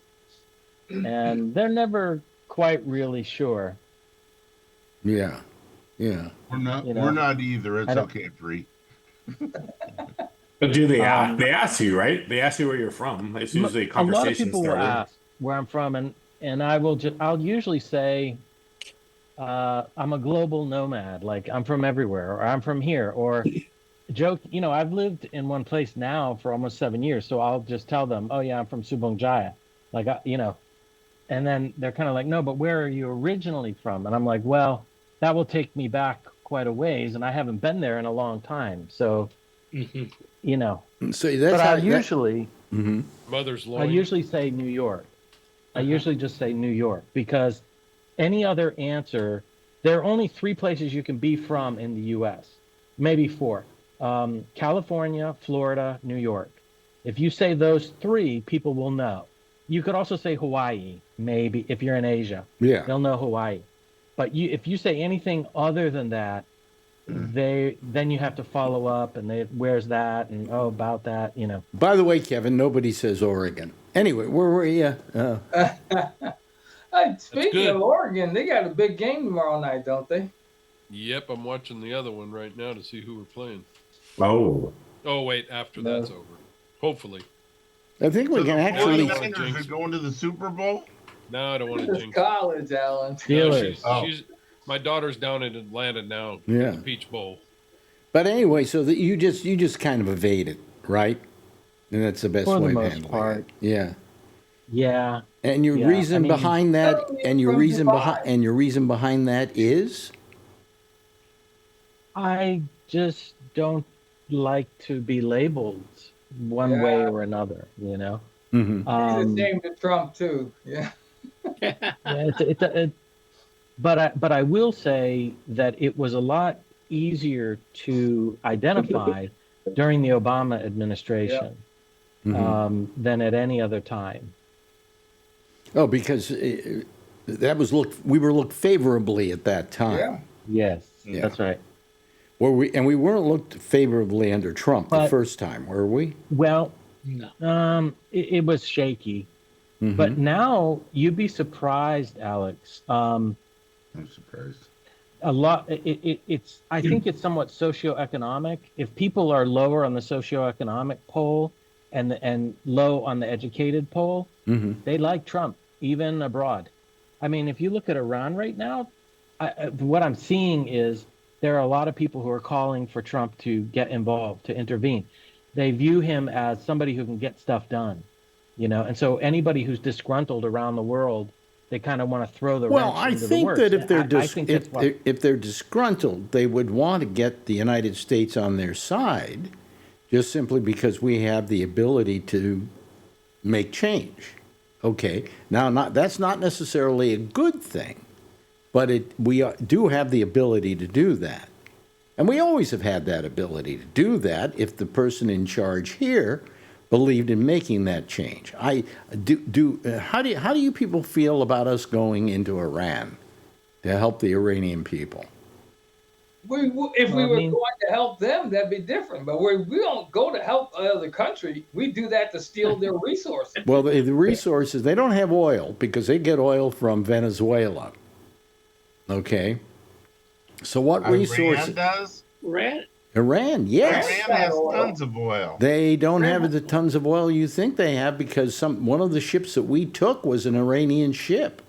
[SPEAKER 9] And they're never quite really sure.
[SPEAKER 2] Yeah. Yeah.
[SPEAKER 6] We're not.
[SPEAKER 9] You know,
[SPEAKER 6] We're not either. It's
[SPEAKER 9] I don't-
[SPEAKER 6] okay, Bree.
[SPEAKER 7] But do they they ask you, right? They ask you where you're from. It's usually a
[SPEAKER 9] A lot of
[SPEAKER 7] conversation
[SPEAKER 9] people will
[SPEAKER 7] starter.
[SPEAKER 9] ask where I'm from, and I'll usually say I'm a global nomad, like I'm from everywhere, or I'm from here, or joke. I've lived in one place now for almost 7 years, so I'll just tell them, oh yeah, I'm from Subang Jaya, and then they're kind of like, no, but where are you originally from? And I'm like, well, that will take me back quite a ways, and I haven't been there in a long time, so
[SPEAKER 2] So that's
[SPEAKER 9] But
[SPEAKER 2] how
[SPEAKER 9] I usually.
[SPEAKER 2] Mhm.
[SPEAKER 8] Mother's
[SPEAKER 9] I
[SPEAKER 8] loin.
[SPEAKER 9] usually say New York. I usually just say New York because any other answer, there are only 3 places you can be from in the U.S., maybe 4. California, Florida, New York. If you say those 3, people will know. You could also say Hawaii, maybe, if you're in Asia.
[SPEAKER 2] Yeah.
[SPEAKER 9] They'll know Hawaii. But if you say anything other than that, then you have to follow up and where's that and about that,
[SPEAKER 2] By the way, Kevin, nobody says Oregon. Anyway, where were you?
[SPEAKER 4] Hey, speaking
[SPEAKER 8] good.
[SPEAKER 4] of Oregon, they got a big game tomorrow night, don't they?
[SPEAKER 8] Yep, I'm watching the other one right now to see who we're playing.
[SPEAKER 10] Oh,
[SPEAKER 8] Oh wait, after
[SPEAKER 4] No.
[SPEAKER 8] that's over. Hopefully.
[SPEAKER 2] I think we
[SPEAKER 6] So
[SPEAKER 2] can
[SPEAKER 6] the
[SPEAKER 2] actually.
[SPEAKER 6] 49ers are going to the Super Bowl?
[SPEAKER 8] No, I don't want to
[SPEAKER 4] This is
[SPEAKER 8] jinx it.
[SPEAKER 4] college, Alan.
[SPEAKER 8] No,
[SPEAKER 9] Steelers.
[SPEAKER 8] she's my daughter's down in Atlanta now
[SPEAKER 2] Yeah.
[SPEAKER 8] at the Peach Bowl.
[SPEAKER 2] But anyway, so that you just kind of evade it, right? And that's the best
[SPEAKER 9] For the
[SPEAKER 2] way of
[SPEAKER 9] most
[SPEAKER 2] handling
[SPEAKER 9] part.
[SPEAKER 2] it. Yeah.
[SPEAKER 9] Yeah.
[SPEAKER 2] And your
[SPEAKER 9] Yeah,
[SPEAKER 2] reason
[SPEAKER 9] I mean-
[SPEAKER 2] behind that,
[SPEAKER 4] Totally
[SPEAKER 2] and your
[SPEAKER 4] from
[SPEAKER 2] reason behind,
[SPEAKER 4] Dubai.
[SPEAKER 2] and your reason behind that is.
[SPEAKER 9] I just don't like to be labeled one way
[SPEAKER 4] Yeah.
[SPEAKER 9] or another, you know?
[SPEAKER 2] Mhm.
[SPEAKER 4] He's the same to Trump too. Yeah.
[SPEAKER 9] Yeah, but I will say that it was a lot easier to identify during the Obama administration
[SPEAKER 2] Mhm.
[SPEAKER 9] than at any other time.
[SPEAKER 2] Oh, because we were looked favorably at that time.
[SPEAKER 4] Yeah.
[SPEAKER 9] Yes,
[SPEAKER 2] Yeah.
[SPEAKER 9] that's right.
[SPEAKER 2] We weren't looked favorably under Trump the
[SPEAKER 9] But-
[SPEAKER 2] first time, were we?
[SPEAKER 9] Well,
[SPEAKER 5] No.
[SPEAKER 9] it was shaky,
[SPEAKER 2] Mhm.
[SPEAKER 9] but now you'd be surprised, Alex.
[SPEAKER 6] I'm surprised.
[SPEAKER 9] A lot. It's. I think it's somewhat socioeconomic. If people are lower on the socioeconomic poll and low on the educated poll,
[SPEAKER 2] Mhm.
[SPEAKER 9] they like Trump even abroad. I mean, if you look at Iran right now, what I'm seeing is there are a lot of people who are calling for Trump to get involved, to intervene. They view him as somebody who can get stuff done, you know. And so anybody who's disgruntled around the world, they kind of want to throw the
[SPEAKER 2] Well,
[SPEAKER 9] wrench
[SPEAKER 2] I
[SPEAKER 9] into the
[SPEAKER 2] think
[SPEAKER 9] works.
[SPEAKER 2] that if they're
[SPEAKER 9] I think that's what,
[SPEAKER 2] if they're disgruntled, they would want to get the United States on their side, just simply because we have the ability to make change. Okay, now that's not necessarily a good thing, but we do have the ability to do that, and we always have had that ability to do that if the person in charge here believed in making that change. How do you people feel about us going into Iran to help the Iranian people?
[SPEAKER 4] If we
[SPEAKER 9] Well, I
[SPEAKER 4] were
[SPEAKER 9] mean-
[SPEAKER 4] going to help them, that'd be different. But we don't go to help another country. We do that to steal their resources.
[SPEAKER 2] Well, the resources, they don't have oil because they get oil from Venezuela. Okay? So what resources?
[SPEAKER 6] Iran does?
[SPEAKER 5] Red.
[SPEAKER 2] Iran, yes.
[SPEAKER 6] Iran has tons of oil.
[SPEAKER 2] They don't have the tons of oil you think they have because one of the ships that we took was an Iranian ship.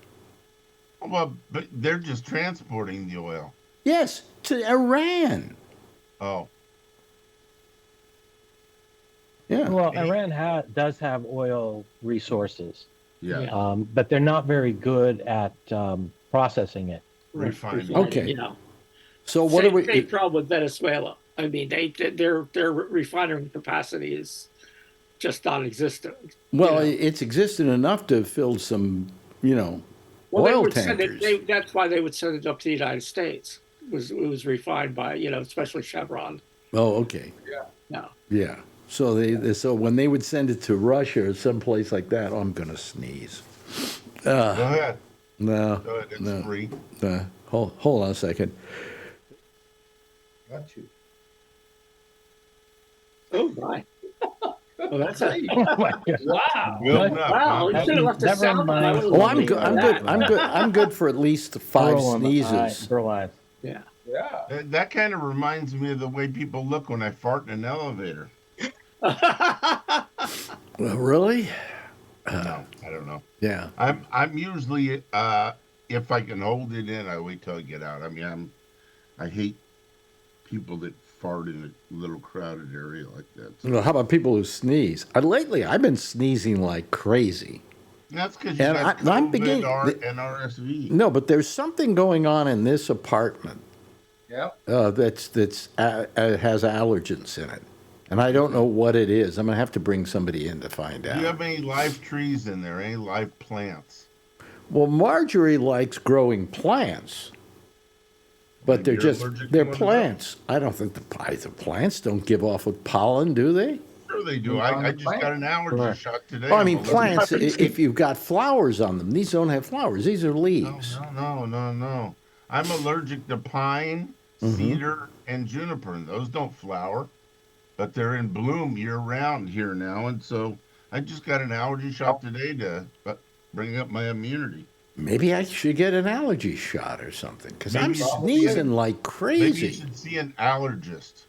[SPEAKER 6] Well, but they're just transporting the oil.
[SPEAKER 2] Yes, to Iran.
[SPEAKER 6] Oh,
[SPEAKER 2] Yeah.
[SPEAKER 9] well, Iran does have oil resources,
[SPEAKER 6] yeah.
[SPEAKER 9] but they're not very good at processing it.
[SPEAKER 6] Refining.
[SPEAKER 2] Okay.
[SPEAKER 5] You know,
[SPEAKER 2] So what
[SPEAKER 5] same,
[SPEAKER 2] are we?
[SPEAKER 5] same problem with Venezuela. I mean, their refinery capacity is just non-existent.
[SPEAKER 2] Well,
[SPEAKER 5] you know.
[SPEAKER 2] it's existent enough to fill some,
[SPEAKER 5] Well, they
[SPEAKER 2] oil
[SPEAKER 5] would send
[SPEAKER 2] tankers.
[SPEAKER 5] that's why they would send it up to the United States. It was refined by, especially Chevron.
[SPEAKER 2] Oh, okay.
[SPEAKER 5] No.
[SPEAKER 2] Yeah. So so when they would send it to Russia or someplace like that, I'm gonna sneeze.
[SPEAKER 6] Go ahead.
[SPEAKER 2] No.
[SPEAKER 6] Go ahead. It's
[SPEAKER 2] No.
[SPEAKER 6] free.
[SPEAKER 2] Hold on a second.
[SPEAKER 4] Got you.
[SPEAKER 5] Oh my. Well, that's a
[SPEAKER 9] Oh my God.
[SPEAKER 4] Wow.
[SPEAKER 6] Building up,
[SPEAKER 5] wow. You
[SPEAKER 6] huh?
[SPEAKER 5] should have left the
[SPEAKER 9] Never
[SPEAKER 5] sound.
[SPEAKER 9] mind.
[SPEAKER 5] I would've
[SPEAKER 2] Oh,
[SPEAKER 5] loved
[SPEAKER 2] I'm
[SPEAKER 5] to
[SPEAKER 2] good.
[SPEAKER 5] hear
[SPEAKER 2] I'm
[SPEAKER 5] that.
[SPEAKER 2] good. I'm good for at least 5 sneezes.
[SPEAKER 9] Burl eyes.
[SPEAKER 5] Yeah.
[SPEAKER 4] Yeah.
[SPEAKER 6] That kind of reminds me of the way people look when I fart in an elevator.
[SPEAKER 2] Well, really?
[SPEAKER 6] No, I don't know.
[SPEAKER 2] Yeah.
[SPEAKER 6] I'm usually if I can hold it in, I wait till I get out. I mean, I hate people that fart in a little crowded area like that. So
[SPEAKER 2] Well, how about people who sneeze? Lately, I've been sneezing like crazy.
[SPEAKER 6] that's because you
[SPEAKER 2] And
[SPEAKER 6] got
[SPEAKER 2] I'm
[SPEAKER 6] COVID
[SPEAKER 2] beginning-
[SPEAKER 6] and RSV.
[SPEAKER 2] No, but there's something going on in this apartment
[SPEAKER 4] Yep.
[SPEAKER 2] that's has allergens in it, and I don't know what it is. I'm gonna have to bring somebody in to find
[SPEAKER 6] Do you
[SPEAKER 2] out.
[SPEAKER 6] have any live trees in there? Any live plants?
[SPEAKER 2] Well, Marjorie likes growing plants, but
[SPEAKER 6] Maybe you're allergic to
[SPEAKER 2] they're
[SPEAKER 6] one of
[SPEAKER 2] plants. I don't think the plants don't give off with pollen, do they?
[SPEAKER 6] Sure they do. I just got an allergy
[SPEAKER 9] Right.
[SPEAKER 6] shot today.
[SPEAKER 2] Well, I mean,
[SPEAKER 6] I'm allergic.
[SPEAKER 2] plants. If you've got flowers on them, these don't have flowers. These are leaves.
[SPEAKER 6] No. I'm allergic to pine, cedar, and juniper. And those don't flower, but they're in bloom year round here now. And so I just got an allergy shot today to bring up my immunity.
[SPEAKER 2] Maybe I should get an allergy shot or something because I'm
[SPEAKER 6] Maybe you should
[SPEAKER 2] sneezing like
[SPEAKER 6] Maybe you
[SPEAKER 2] crazy.
[SPEAKER 6] should see an allergist.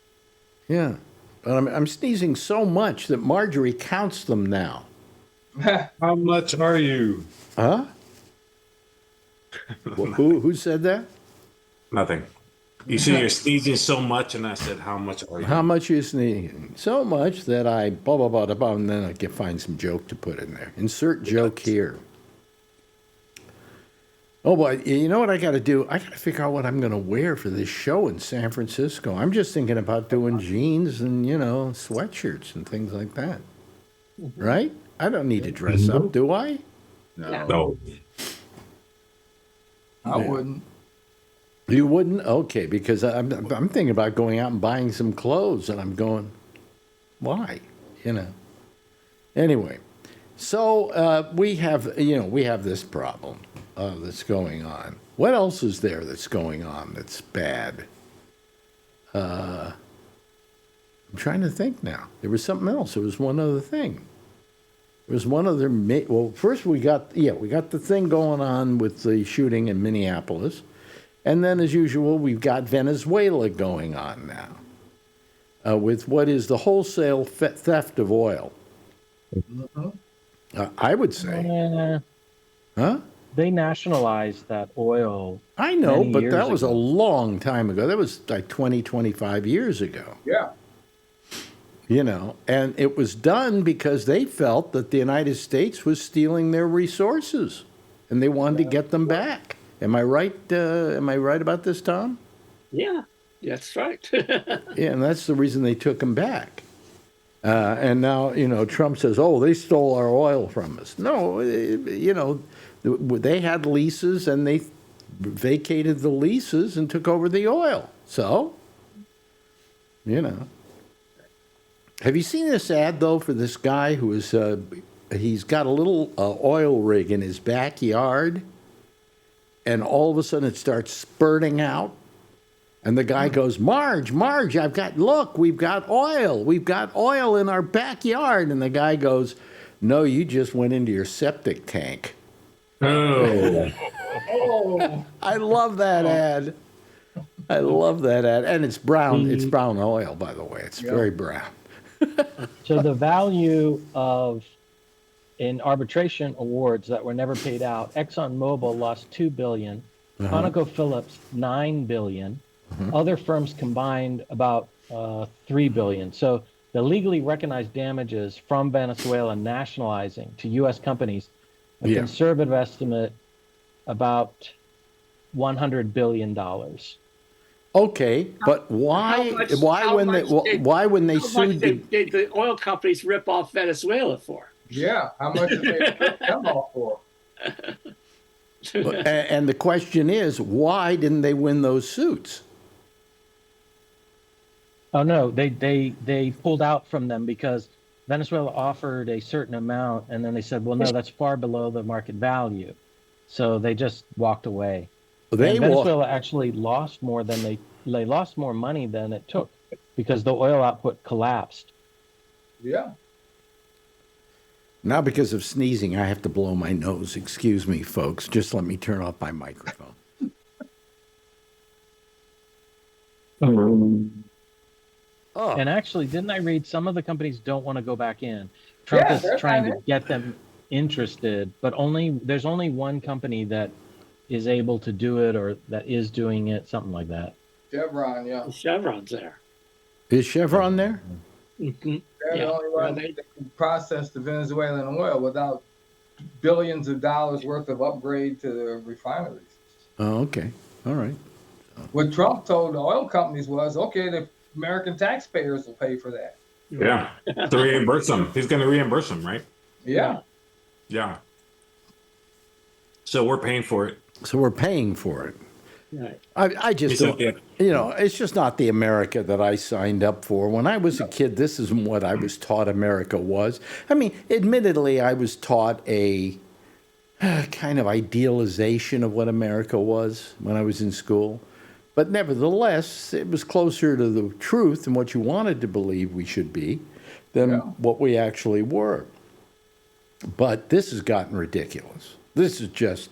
[SPEAKER 2] Yeah, but I'm sneezing so much that Marjorie counts them now.
[SPEAKER 1] How much are you?
[SPEAKER 2] Huh? Who said that?
[SPEAKER 7] Nothing. You see, you're sneezing so much, and I said, "How much are you?"
[SPEAKER 2] How much are you sneezing? So much that I blah blah blah blah, and then I can find some joke to put in there. Insert joke here. Oh boy, you know what I got to do? I got to figure out what I'm going to wear for this show in San Francisco. I'm just thinking about doing jeans and sweatshirts and things like that. Right? I don't need to dress up, do I?
[SPEAKER 7] No.
[SPEAKER 4] I wouldn't.
[SPEAKER 2] You wouldn't? Okay, because I'm thinking about going out and buying some clothes, and I'm going, why? Anyway, so we have this problem that's going on. What else is there that's going on that's bad? I'm trying to think now. There was something else. There was one other thing. There was one other. Well, first we got the thing going on with the shooting in Minneapolis. And then, as usual, we've got Venezuela going on now with what is the wholesale theft of oil. I would say. Huh?
[SPEAKER 9] They nationalized that oil.
[SPEAKER 2] I know,
[SPEAKER 9] many
[SPEAKER 2] but
[SPEAKER 9] years
[SPEAKER 2] that was a
[SPEAKER 9] ago.
[SPEAKER 2] long time ago. That was like 20, 25 years ago.
[SPEAKER 4] Yeah.
[SPEAKER 2] And it was done because they felt that the United States was stealing their resources and they wanted to get them back. Am I right? Am I right about this, Tom?
[SPEAKER 5] Yeah, that's right.
[SPEAKER 2] Yeah, and that's the reason they took them back. And now, Trump says, "Oh, they stole our oil from us." No, they had leases and they vacated the leases and took over the oil. So, Have you seen this ad though for this guy who is? He's got a little oil rig in his backyard. And all of a sudden it starts spurting out. And the guy goes, Marge, we've got oil. We've got oil in our backyard. And the guy goes, no, you just went into your septic tank.
[SPEAKER 4] Oh.
[SPEAKER 2] I love that ad. I love that ad. And it's brown. It's brown oil, by the way. It's very brown.
[SPEAKER 9] So the value of in arbitration awards that were never paid out, ExxonMobil lost $2 billion, ConocoPhillips $9 billion, other firms combined about $3 billion. So the legally recognized damages from Venezuela nationalizing to U.S. companies, a conservative estimate about $100 billion.
[SPEAKER 2] Okay, but why when they sued
[SPEAKER 5] did the oil companies rip off Venezuela for?
[SPEAKER 4] Yeah. How much did they rip them off for?
[SPEAKER 2] and the question is, why didn't they win those suits?
[SPEAKER 9] Oh no, they pulled out from them because Venezuela offered a certain amount, and then they said, "Well, no, that's far below the market value," so they just walked away. Venezuela actually lost more than they lost more money than it took because the oil output collapsed.
[SPEAKER 4] Yeah.
[SPEAKER 2] Now, because of sneezing, I have to blow my nose. Excuse me, folks. Just let me turn off my microphone.
[SPEAKER 9] Oh. And actually, didn't I read some of the companies don't want to go back in? Trump is trying to get them interested, but there's only one company that is able to do it or that is doing it, something like that.
[SPEAKER 4] Chevron, yeah.
[SPEAKER 5] Chevron's there.
[SPEAKER 2] Is Chevron there?
[SPEAKER 5] Mm-hmm.
[SPEAKER 4] They're the only one that can process the Venezuelan oil without billions of dollars worth of upgrade to the refineries.
[SPEAKER 2] Oh, okay. All right.
[SPEAKER 4] What Trump told the oil companies was, okay, the American taxpayers will pay for that.
[SPEAKER 7] Yeah, to reimburse them. He's going to reimburse them, right?
[SPEAKER 4] Yeah.
[SPEAKER 7] Yeah. So we're paying for it.
[SPEAKER 2] So we're paying for it.
[SPEAKER 5] Right.
[SPEAKER 2] I just don't, it's just not the America that I signed up for. When I was a kid, this isn't what I was taught America was. I mean, admittedly, I was taught a kind of idealization of what America was when I was in school. But nevertheless, it was closer to the truth and what you wanted to believe we should be than what we actually were. But this has gotten ridiculous. This is just,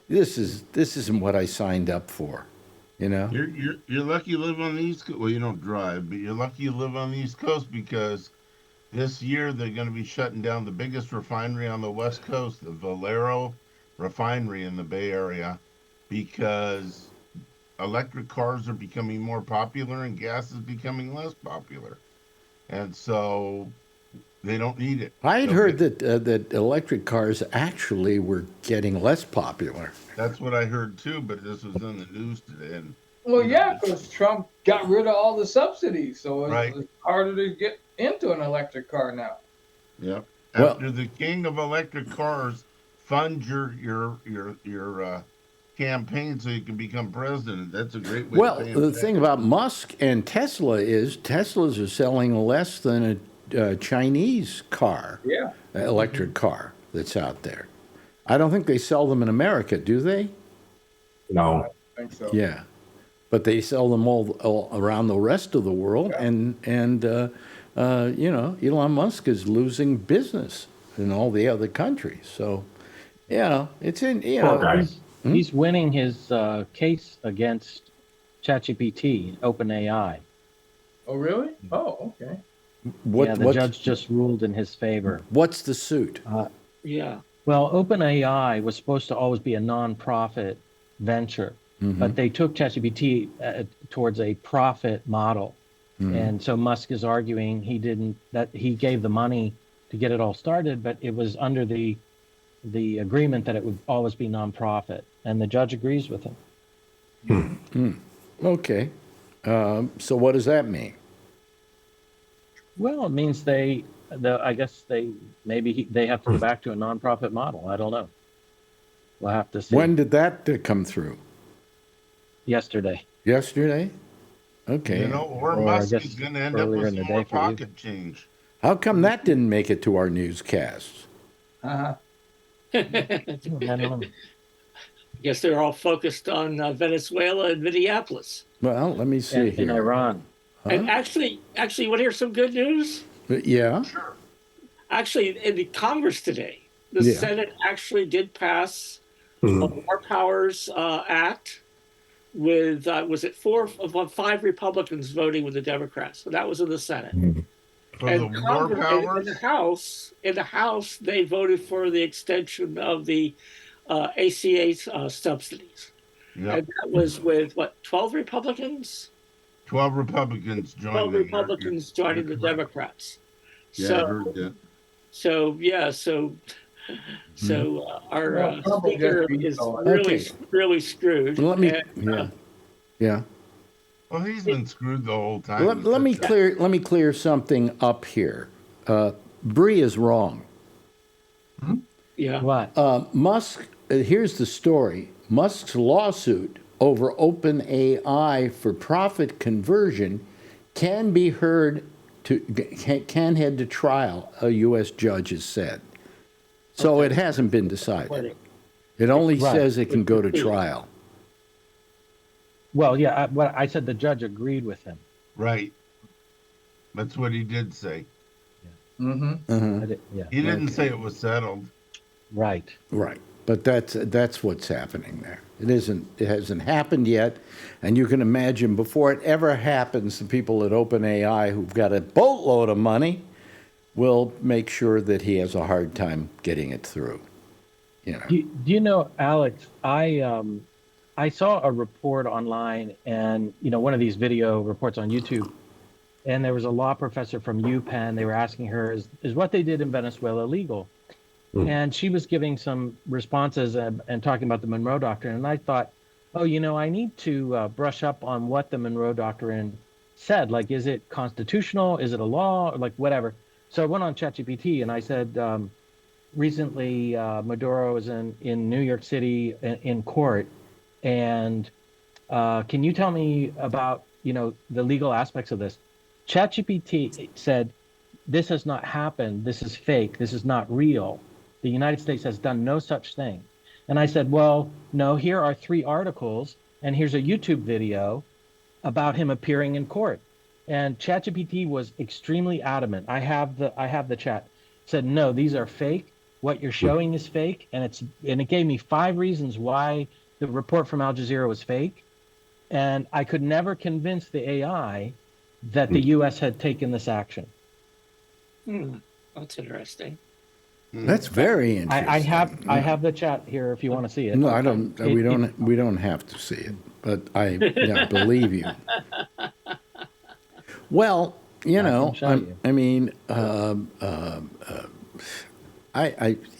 [SPEAKER 2] this isn't what I signed up for, you know?
[SPEAKER 6] You're lucky you live on the East Coast. Well, you don't drive, but you're lucky you live on the East Coast because this year they're going to be shutting down the biggest refinery on the West Coast, the Valero refinery in the Bay Area, because electric cars are becoming more popular and gas is becoming less popular. And so they don't need it.
[SPEAKER 2] I had heard that electric cars actually were getting less popular.
[SPEAKER 6] That's what I heard too, but this was in the news today. And
[SPEAKER 4] Well, yeah, because Trump got rid of all the subsidies, so
[SPEAKER 6] Right.
[SPEAKER 4] it's harder to get into an electric car now.
[SPEAKER 6] Yep.
[SPEAKER 2] Well-
[SPEAKER 6] After the king of electric cars funds your campaign so you can become president, that's a great way.
[SPEAKER 2] Well,
[SPEAKER 6] to pay him
[SPEAKER 2] the
[SPEAKER 6] back.
[SPEAKER 2] thing about Musk and Tesla is Teslas are selling less than a Chinese car,
[SPEAKER 4] Yeah.
[SPEAKER 2] electric car that's out there. I don't think they sell them in America, do they?
[SPEAKER 10] No.
[SPEAKER 4] I think so.
[SPEAKER 2] Yeah, but they sell them all around the rest of the world, and you know, Elon Musk is losing business in all the other countries. So, you know, it's in, you
[SPEAKER 10] Poor
[SPEAKER 2] know,
[SPEAKER 10] guy.
[SPEAKER 9] He's winning his case against ChatGPT, OpenAI.
[SPEAKER 4] Oh, really? Oh, okay.
[SPEAKER 9] Yeah, the judge just ruled in his favor.
[SPEAKER 2] what's the suit?
[SPEAKER 5] Yeah.
[SPEAKER 9] Well, OpenAI was supposed to always be a nonprofit venture, but they took ChatGPT towards a profit model. And so Musk is arguing that he gave the money to get it all started, but it was under the agreement that it would always be nonprofit. And the judge agrees with him.
[SPEAKER 2] Okay, so what does that mean?
[SPEAKER 9] Well, it means I guess they have to go back to a nonprofit model. I don't know. We'll have to see.
[SPEAKER 2] When did that come through?
[SPEAKER 9] Yesterday.
[SPEAKER 2] Yesterday? Okay.
[SPEAKER 6] You know, or
[SPEAKER 9] Or I
[SPEAKER 6] Musk
[SPEAKER 9] guess
[SPEAKER 6] is going to end up
[SPEAKER 9] earlier
[SPEAKER 6] with
[SPEAKER 9] in the
[SPEAKER 6] some more
[SPEAKER 9] day for you.
[SPEAKER 6] pocket change.
[SPEAKER 2] How come that didn't make it to our newscasts?
[SPEAKER 4] Uh-huh.
[SPEAKER 9] I don't know.
[SPEAKER 5] Guess they're all focused on Venezuela and Minneapolis.
[SPEAKER 2] Well, let me see
[SPEAKER 9] And
[SPEAKER 2] here.
[SPEAKER 9] in Iran.
[SPEAKER 5] And actually, you want to hear some good news?
[SPEAKER 2] Yeah.
[SPEAKER 5] Actually, in the Congress today, the
[SPEAKER 2] Yeah.
[SPEAKER 5] Senate actually did pass a War Powers Act with, was it 4 of 5 Republicans voting with the Democrats? So that was in the Senate.
[SPEAKER 6] For the war
[SPEAKER 5] Congress-
[SPEAKER 6] powers?
[SPEAKER 5] in the House, they voted for the extension of the ACA subsidies.
[SPEAKER 6] Yep.
[SPEAKER 5] And that was with, 12 Republicans?
[SPEAKER 6] 12 Republicans joined
[SPEAKER 5] 12
[SPEAKER 6] them.
[SPEAKER 5] Republicans joining the
[SPEAKER 6] you're correct.
[SPEAKER 5] Democrats.
[SPEAKER 6] Yeah, I
[SPEAKER 5] So,
[SPEAKER 6] heard that.
[SPEAKER 5] our
[SPEAKER 4] Well, Trump will
[SPEAKER 5] speaker
[SPEAKER 4] get
[SPEAKER 5] is
[SPEAKER 4] vetoed.
[SPEAKER 5] really screwed.
[SPEAKER 2] Let me.
[SPEAKER 5] And,
[SPEAKER 2] Yeah.
[SPEAKER 6] Well, he's been screwed the whole time.
[SPEAKER 2] Let me clear something up here. Bree is wrong.
[SPEAKER 5] yeah.
[SPEAKER 9] What?
[SPEAKER 2] Musk. Here's the story. Musk's lawsuit over OpenAI for profit conversion can be heard can head to trial. A U.S. judge has said. So it hasn't been decided. It only
[SPEAKER 9] Right.
[SPEAKER 2] says it can go to trial.
[SPEAKER 9] Well, yeah, I said the judge agreed with him.
[SPEAKER 6] Right. That's what he did say.
[SPEAKER 4] Mm-hmm.
[SPEAKER 9] Yeah,
[SPEAKER 6] He didn't say it was settled.
[SPEAKER 9] right.
[SPEAKER 2] Right. But that's what's happening there. It hasn't happened yet, and you can imagine before it ever happens, the people at OpenAI who've got a boatload of money will make sure that he has a hard time getting it through. You know.
[SPEAKER 9] Do you know, Alex? I saw a report online, and one of these video reports on YouTube, and there was a law professor from UPenn. They were asking her, "Is what they did in Venezuela legal?" And she was giving some responses and talking about the Monroe Doctrine. And I thought, oh, I need to brush up on what the Monroe Doctrine said. Like, is it constitutional? Is it a law? Or like, whatever. So I went on ChatGPT and I said, recently Maduro was in New York City in court. And can you tell me about, the legal aspects of this? ChatGPT said, this has not happened. This is fake. This is not real. The United States has done no such thing. And I said, well, no, here are 3 articles, and here's a YouTube video about him appearing in court. And ChatGPT was extremely adamant. I have the chat. Said, no, these are fake. what you're showing is fake, and it gave me 5 reasons why the report from Al Jazeera was fake, and I could never convince the AI that the U.S. had taken this action.
[SPEAKER 5] That's interesting.
[SPEAKER 2] That's very interesting.
[SPEAKER 9] I have the chat here if you want to see it.
[SPEAKER 2] No, I don't. We don't have to see it, but I believe you. Well, you know, I mean,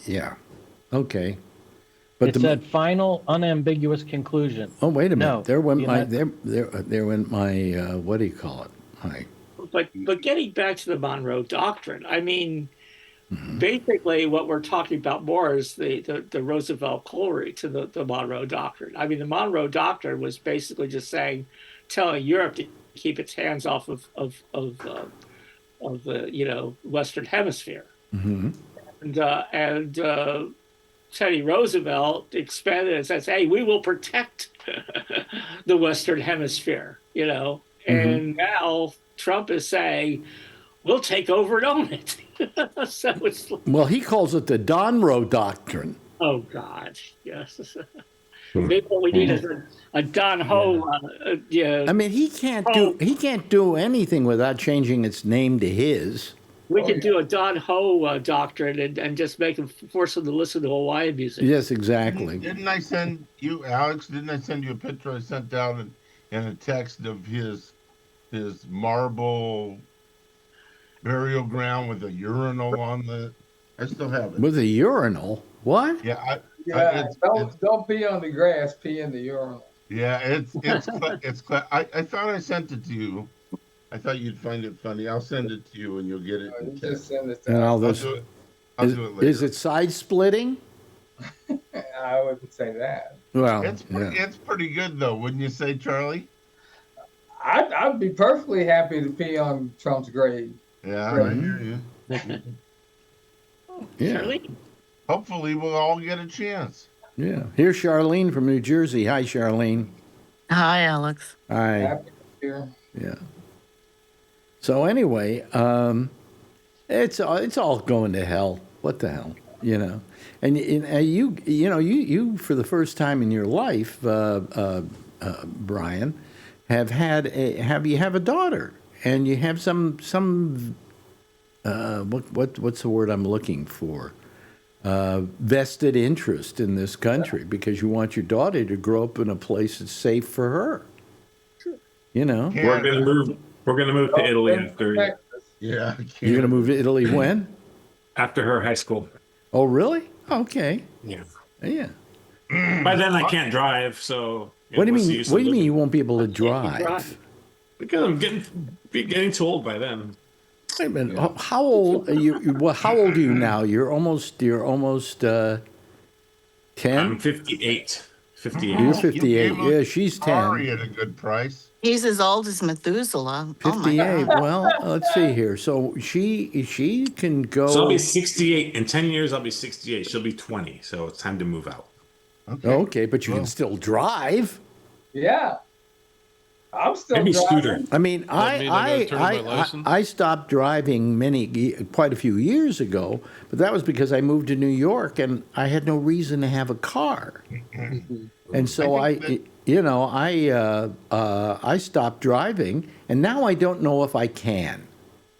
[SPEAKER 2] yeah, okay. But
[SPEAKER 9] it said final unambiguous conclusion.
[SPEAKER 2] Oh, wait a minute.
[SPEAKER 9] No,
[SPEAKER 2] there went my what do you call it?
[SPEAKER 5] But getting back to the Monroe Doctrine, I mean, basically what we're talking about more is the Roosevelt Collery to the Monroe Doctrine. I mean, the Monroe Doctrine was basically just telling Europe to keep its hands off of the Western Hemisphere. And Teddy Roosevelt expanded and says, "Hey, we will protect the Western Hemisphere," And now Trump is saying, "We'll take over and own it." So it's
[SPEAKER 2] well, he calls it the Donroe Doctrine.
[SPEAKER 5] Oh God, yes. Maybe what we need is a Don Ho.
[SPEAKER 2] I mean, he can't do anything without changing its name to his.
[SPEAKER 5] We could do a Don Ho doctrine and just force them to listen to Hawaiian music.
[SPEAKER 2] Yes, exactly.
[SPEAKER 6] Didn't I send you, Alex? Didn't I send you a picture I sent down in a text of his marble burial ground with a urinal on the? I still have it.
[SPEAKER 2] With a urinal? What?
[SPEAKER 6] Yeah.
[SPEAKER 4] Don't pee on the grass. Pee in the urinal.
[SPEAKER 6] Yeah, it's I thought I sent it to you. I thought you'd find it funny. I'll send it to you and you'll get it.
[SPEAKER 4] Just send it to
[SPEAKER 2] and
[SPEAKER 6] I'll do it later.
[SPEAKER 2] Is it side splitting?
[SPEAKER 4] I wouldn't say that.
[SPEAKER 2] Well,
[SPEAKER 6] it's pretty good though, wouldn't you say, Charlie?
[SPEAKER 4] I'd be perfectly happy to pee on Trump's grave.
[SPEAKER 6] Yeah, I hear you.
[SPEAKER 2] Yeah.
[SPEAKER 5] Charlie?
[SPEAKER 6] Hopefully, we'll all get a chance.
[SPEAKER 2] Yeah. Here's Charlene from New Jersey. Hi, Charlene.
[SPEAKER 10] Hi, Alex.
[SPEAKER 2] Hi.
[SPEAKER 4] Happy to hear.
[SPEAKER 2] Yeah. So anyway, it's all going to hell. What the hell, And you for the first time in your life, Brian, have a daughter, and you have some what's the word I'm looking for? Vested interest in this country because you want your daughter to grow up in a place that's safe for her.
[SPEAKER 7] We're gonna move to Italy after.
[SPEAKER 6] Yeah.
[SPEAKER 2] You're gonna move to Italy when?
[SPEAKER 7] After her high school.
[SPEAKER 2] Oh, really? Okay.
[SPEAKER 7] Yeah.
[SPEAKER 2] Yeah.
[SPEAKER 7] By then I can't drive, so.
[SPEAKER 2] What do you mean? What do you mean you won't be able to drive?
[SPEAKER 7] Because I'm getting too old by then.
[SPEAKER 2] Wait a minute. Yeah. How old are you? How old are you now? You're almost 10.
[SPEAKER 7] I'm 58. 58.
[SPEAKER 2] You're 58. Yeah, she's 10.
[SPEAKER 6] Sorry, at a good price.
[SPEAKER 10] He's as old as Methuselah.
[SPEAKER 2] 58. Well, let's see here. So she can go.
[SPEAKER 7] So I'll be 68 in 10 years. I'll be 68. She'll be 20. So it's time to move out.
[SPEAKER 2] Okay, but you can still drive.
[SPEAKER 4] Yeah. I'm still
[SPEAKER 7] maybe
[SPEAKER 4] driving.
[SPEAKER 7] scooter.
[SPEAKER 2] I mean, I stopped driving quite a few years ago, but that was because I moved to New York and I had no reason to have a car, and so I stopped driving, and now I don't know if I can,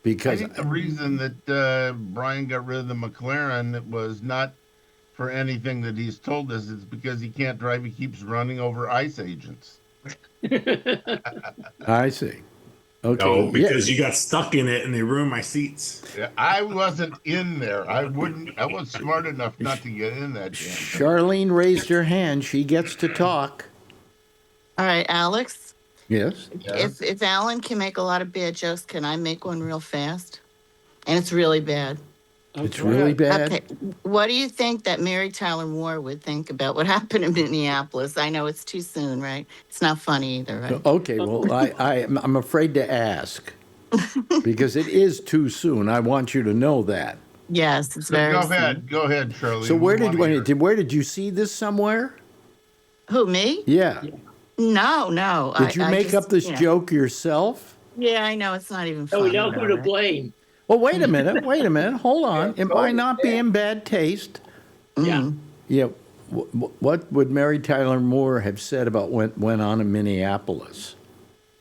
[SPEAKER 2] because
[SPEAKER 6] I think the reason that Brian got rid of the McLaren, it was not for anything that he's told us. It's because he can't drive. He keeps running over ICE agents.
[SPEAKER 2] I see. Okay.
[SPEAKER 7] No, because you got stuck in it and they ruined my seats.
[SPEAKER 6] Yeah, I wasn't in there. I was smart enough not to get in that jam.
[SPEAKER 2] Charlene raised her hand. She gets to talk.
[SPEAKER 10] All right, Alex.
[SPEAKER 2] Yes.
[SPEAKER 10] If Alan can make a lot of bad jokes, can I make one real fast? And it's really bad.
[SPEAKER 2] It's really bad.
[SPEAKER 10] Okay. What do you think that Mary Tyler Moore would think about what happened in Minneapolis? I know it's too soon, right? It's not funny either, right?
[SPEAKER 2] Okay, well, I'm afraid to ask because it is too soon. I want you to know that.
[SPEAKER 10] Yes, it's very soon.
[SPEAKER 6] Go ahead, Shirley.
[SPEAKER 2] So where did you see this somewhere?
[SPEAKER 10] Who, me?
[SPEAKER 2] Yeah.
[SPEAKER 10] No.
[SPEAKER 2] Did you make up this joke yourself?
[SPEAKER 10] Yeah, I know. It's not even funny.
[SPEAKER 5] We know who to blame.
[SPEAKER 2] Well, wait a minute. Hold on. It might not be in bad taste.
[SPEAKER 5] Yeah.
[SPEAKER 2] Yeah. What would Mary Tyler Moore have said about what went on in Minneapolis?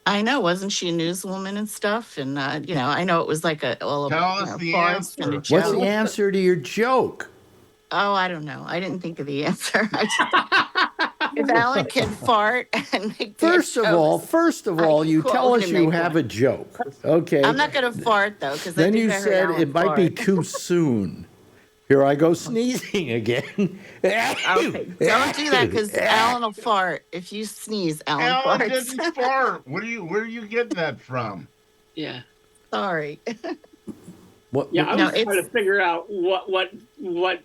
[SPEAKER 10] I know, wasn't she a newswoman and stuff? And I know it was like all of
[SPEAKER 6] Tell us the
[SPEAKER 10] farce and a
[SPEAKER 6] answer.
[SPEAKER 2] What's
[SPEAKER 10] joke.
[SPEAKER 2] the answer to your joke?
[SPEAKER 10] Oh, I don't know. I didn't think of the answer. If Alan can fart and make
[SPEAKER 2] First of all, you tell us you have a joke. Okay.
[SPEAKER 10] I'm not going to fart though, because
[SPEAKER 2] Then you said it might be too soon. Here I go sneezing again.
[SPEAKER 10] Okay, don't do that because Alan will fart. If you sneeze, Alan
[SPEAKER 6] Alan
[SPEAKER 10] farts.
[SPEAKER 6] didn't fart. Where are you getting that from?
[SPEAKER 5] Yeah.
[SPEAKER 10] Sorry.
[SPEAKER 5] Yeah, I
[SPEAKER 10] No,
[SPEAKER 5] was trying to figure out what